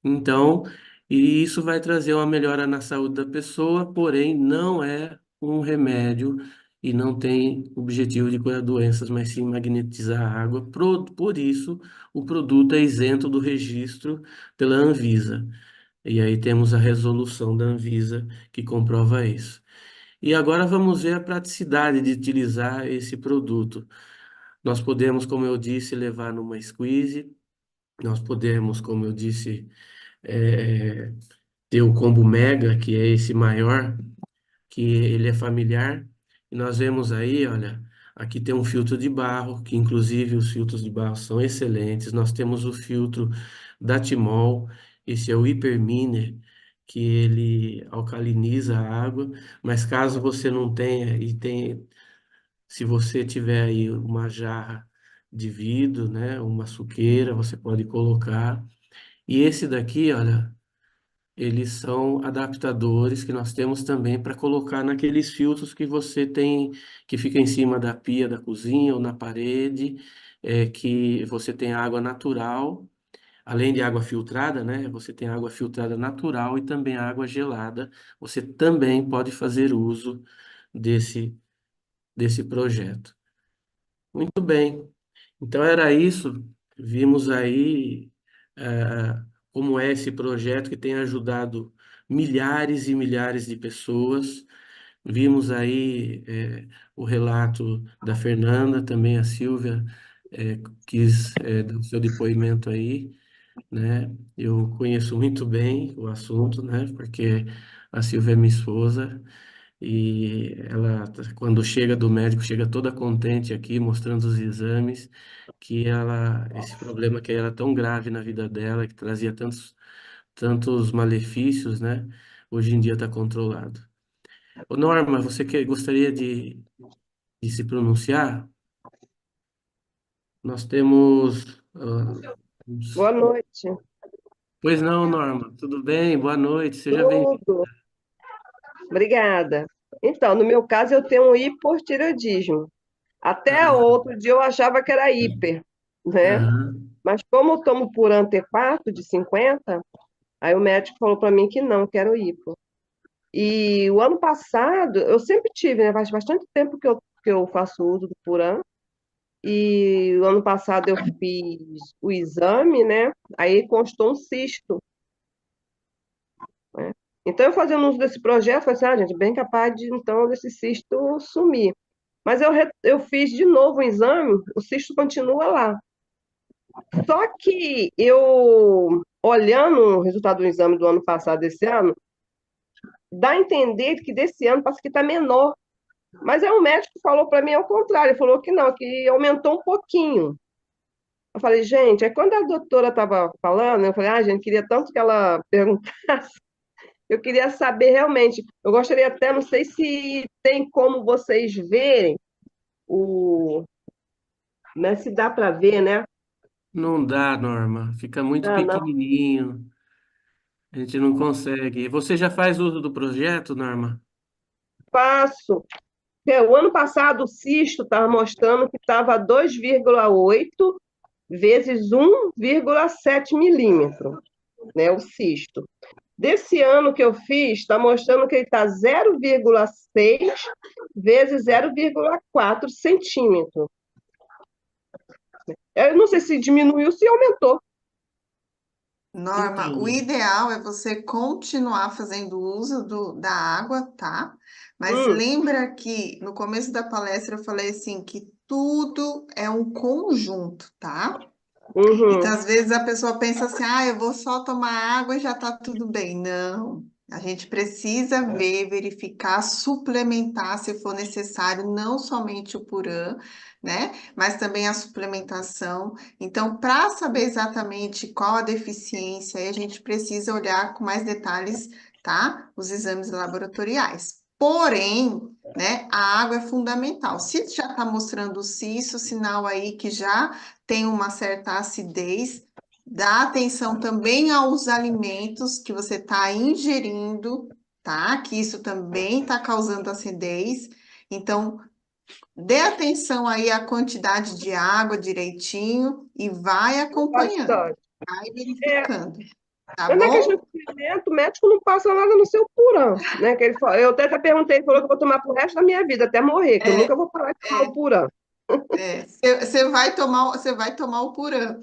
Então, e isso vai trazer uma melhora na saúde da pessoa, porém não é um remédio e não tem objetivo de curar doenças, mas sim magnetizar a água. Por isso, o produto é isento do registro pela Anvisa. E aí temos a resolução da Anvisa que comprova isso. E agora vamos ver a praticidade de utilizar esse produto. Nós podemos, como eu disse, levar numa squeeze, nós podemos, como eu disse, é, ter o combo mega, que é esse maior, que ele é familiar. E nós vemos aí, olha, aqui tem um filtro de barro, que inclusive os filtros de barro são excelentes. Nós temos o filtro da Timol, esse é o Hyperminer, que ele alcaliniza a água, mas caso você não tenha, se você tiver aí uma jarra de vidro, né, uma suqueira, você pode colocar. E esse daqui, olha, eles são adaptadores que nós temos também para colocar naqueles filtros que você tem, que fica em cima da pia da cozinha ou na parede, que você tem água natural. além de água filtrada, né? Você tem água filtrada natural e também água gelada. Você também pode fazer uso desse projeto. Muito bem. Então era isso. Vimos aí como é esse projeto que tem ajudado milhares e milhares de pessoas. Vimos aí o relato da Fernanda, também a Silvia quis dar o seu depoimento aí, né? Eu conheço muito bem o assunto, né? Porque a Silvia é minha esposa e ela, quando chega do médico, chega toda contente aqui, mostrando os exames, que esse problema que era tão grave na vida dela, que trazia tantos malefícios, né? Hoje em dia está controlado. Ô Norma, você gostaria de se pronunciar? Nós temos. Boa noite. Pois não, Norma, tudo bem? Boa noite, seja bem-vinda. Tudo. Obrigada. Então, no meu caso, eu tenho um hipotireoidismo. Até outro dia eu achava que era hiper, né? Aham. Mas como eu tomo por T4 de 50, aí o médico falou para mim que não, que era o hipo. E o ano passado, eu sempre tive, né? Faz bastante tempo que eu faço uso do Puran. E o ano passado eu fiz o exame, né? Aí constou um cisto, né? Então, eu fazendo uso desse projeto, falei assim, gente, bem capaz de, então, desse cisto sumir. Mas eu fiz de novo o exame, o cisto continua lá. Só que eu, olhando o resultado do exame do ano passado, desse ano, dá a entender que desse ano parece que está menor. Mas aí o médico falou para mim ao contrário, ele falou que não, que aumentou um pouquinho. Eu falei, gente, aí quando a doutora estava falando, eu falei, gente, queria tanto que ela perguntasse. Eu queria saber realmente. Eu gostaria até, não sei se tem como vocês verem né, se dá para ver, né? Não dá, Norma, fica muito Ah, não pequenininho, a gente não consegue. Você já faz uso do projeto, Norma? faço. O ano passado o cisto estava mostrando que estava 2,8 vezes 1,7 milímetro, né? O cisto. Desse ano que eu fiz, está mostrando que ele está 0,6 vezes 0,4 centímetro. Eu não sei se diminuiu, se aumentou. Norma, o Então, ideal é você continuar fazendo uso da água, tá? Mas Hum, lembra que no começo da palestra eu falei assim que tudo é um conjunto, tá? Então, uhum. às vezes a pessoa pensa assim, eu vou só tomar água e já tá tudo bem. Não, a gente precisa ver, verificar, suplementar se for necessário, não somente o Puran, né? Mas também a suplementação. Então, para saber exatamente qual a deficiência, aí a gente precisa olhar com mais detalhes, tá? Os exames laboratoriais. Porém, né, a água é fundamental. Se já está mostrando isso, sinal aí que já tem uma certa acidez, dá atenção também aos alimentos que você está ingerindo, tá? Que isso também está causando acidez. Então, dê atenção aí à quantidade de água direitinho e vai acompanhando, Bastante. vai É, verificando, tá mas na questão bom? de suplemento, o médico não passa nada no seu Puran, né? Que ele fala, eu até perguntei, ele falou que eu vou tomar pro resto da minha vida, até morrer, que eu É, nunca vou parar de tomar o Puran. você vai tomar o Puran.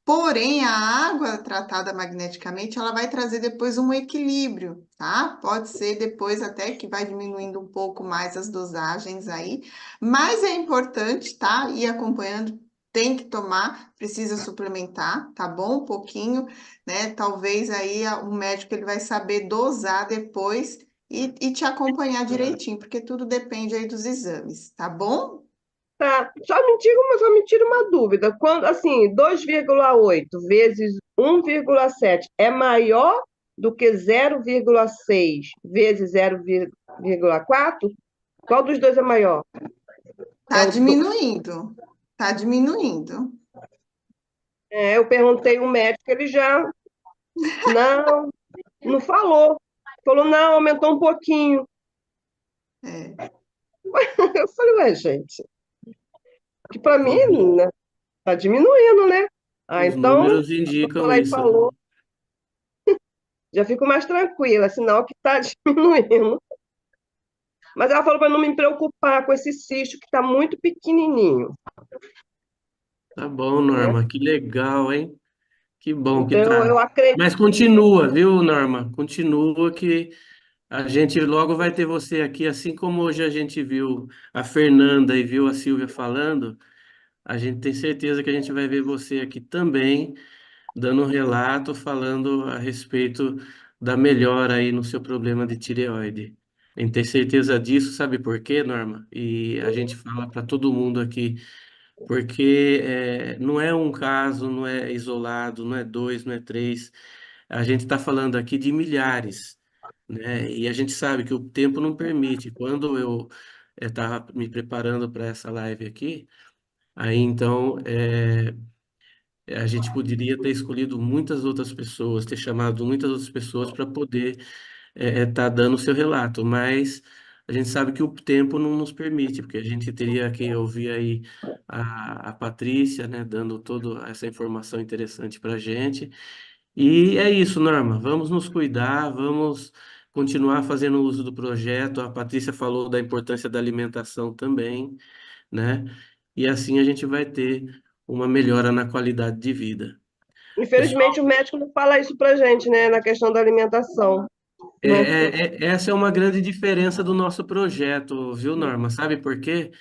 Porém, a água tratada magneticamente, ela vai trazer depois um equilíbrio, tá? Pode ser depois até que vai diminuindo um pouco mais as dosagens aí, mas é importante, tá? Ir acompanhando, tem que tomar, precisa suplementar, tá bom? Um pouquinho, né? Talvez aí o médico ele vai saber dosar depois e te acompanhar direitinho, porque tudo depende aí dos exames, tá bom? Tá, só me tira uma dúvida. Quando, assim, 2,8 vezes 1,7 é maior do que 0,6 vezes 0,4? Qual dos dois é maior? É Tá o do... diminuindo, tá diminuindo. eu perguntei ao médico, ele já não, não falou. Falou, não, aumentou um pouquinho. É. Eu falei, ué, gente, que para mim, pois é. né, tá diminuindo, né? Ah, Os então, números a indicam doutora aí isso. falou, já fico mais tranquila, sinal que está diminuindo. Mas ela falou para não me preocupar com esse cisto que está muito pequenininho, Tá bom, né? Norma, que legal, hein? Que bom que Então, tá. eu acredito. Mas continua, viu, Norma? Continua que a gente logo vai ter você aqui, assim como hoje a gente viu a Fernanda e viu a Silvia falando, a gente tem certeza que a gente vai ver você aqui também, dando um relato, falando a respeito da melhora aí no seu problema de tireoide. A gente tem certeza disso, sabe por quê, Norma? E a gente fala para todo mundo aqui, porque não é um caso, não é isolado, não é dois, não é três. A gente está falando aqui de milhares, né? E a gente sabe que o tempo não permite. Quando eu estava me preparando para essa live aqui, aí então a gente poderia ter escolhido muitas outras pessoas, ter chamado muitas outras pessoas para poder estar dando o seu relato, mas a gente sabe que o tempo não nos permite, porque a gente teria que ouvir aí a Patrícia, né, dando toda essa informação interessante para a gente. E é isso, Norma. Vamos nos cuidar, vamos continuar fazendo uso do projeto. A Patrícia falou da importância da alimentação também, né? E assim a gente vai ter uma melhora na qualidade de vida. Infelizmente, Pessoal, o médico não fala isso para gente, né, na questão da alimentação. Não é? essa é uma grande diferença do nosso projeto, viu, Norma? Sabe por quê?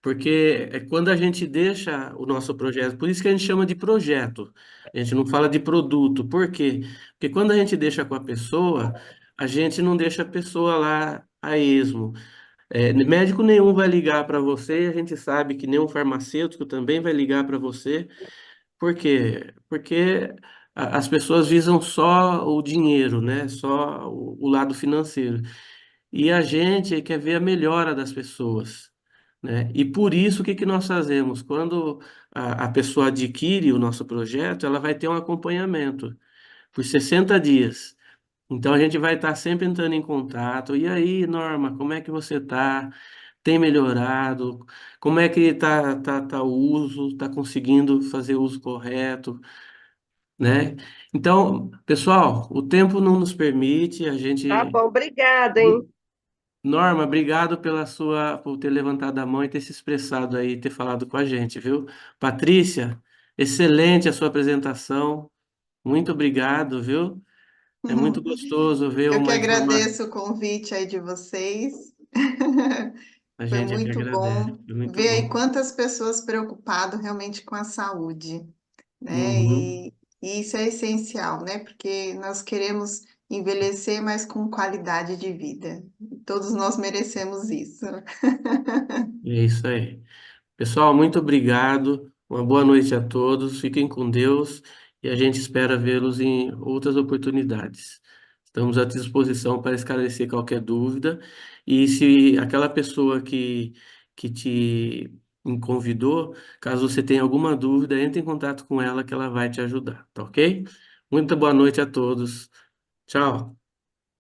Porque é quando a gente deixa o nosso projeto, por isso que a gente chama de projeto, a gente não fala de produto. Por quê? Porque quando a gente deixa com a pessoa, a gente não deixa a pessoa lá a esmo. Médico nenhum vai ligar para você, e a gente sabe que nenhum farmacêutico também vai ligar para você. Por quê? Porque as pessoas visam só o dinheiro, né? Só o lado financeiro. E a gente quer ver a melhora das pessoas, né? E por isso, o que que nós fazemos? Quando a pessoa adquire o nosso projeto, ela vai ter um acompanhamento por 60 dias. Então a gente vai estar sempre entrando em contato. E aí, Norma, como é que você está? Tem melhorado? Como é que tá o uso? Está conseguindo fazer o uso correto, né? Então, pessoal, o tempo não nos permite, a Tá gente. bom, obrigada, hein? Norma, obrigado por ter levantado a mão e ter se expressado aí, ter falado com a gente, viu? Patrícia, excelente a sua apresentação. Muito obrigado, viu? É muito gostoso ver Eu que uma informação. agradeço o convite aí de vocês. A Foi gente é que muito agradece, bom foi muito ver aí bom. quantas pessoas preocupadas realmente com a saúde, né? Uhum. E isso é essencial, né? Porque nós queremos envelhecer, mas com qualidade de vida. Todos nós merecemos isso. É isso aí. Pessoal, muito obrigado. Uma boa noite a todos. Fiquem com Deus e a gente espera vê-los em outras oportunidades. Estamos à disposição para esclarecer qualquer dúvida. E se aquela pessoa que te convidou, caso você tenha alguma dúvida, entre em contato com ela que ela vai te ajudar, tá ok? Muito boa noite a todos. Tchau.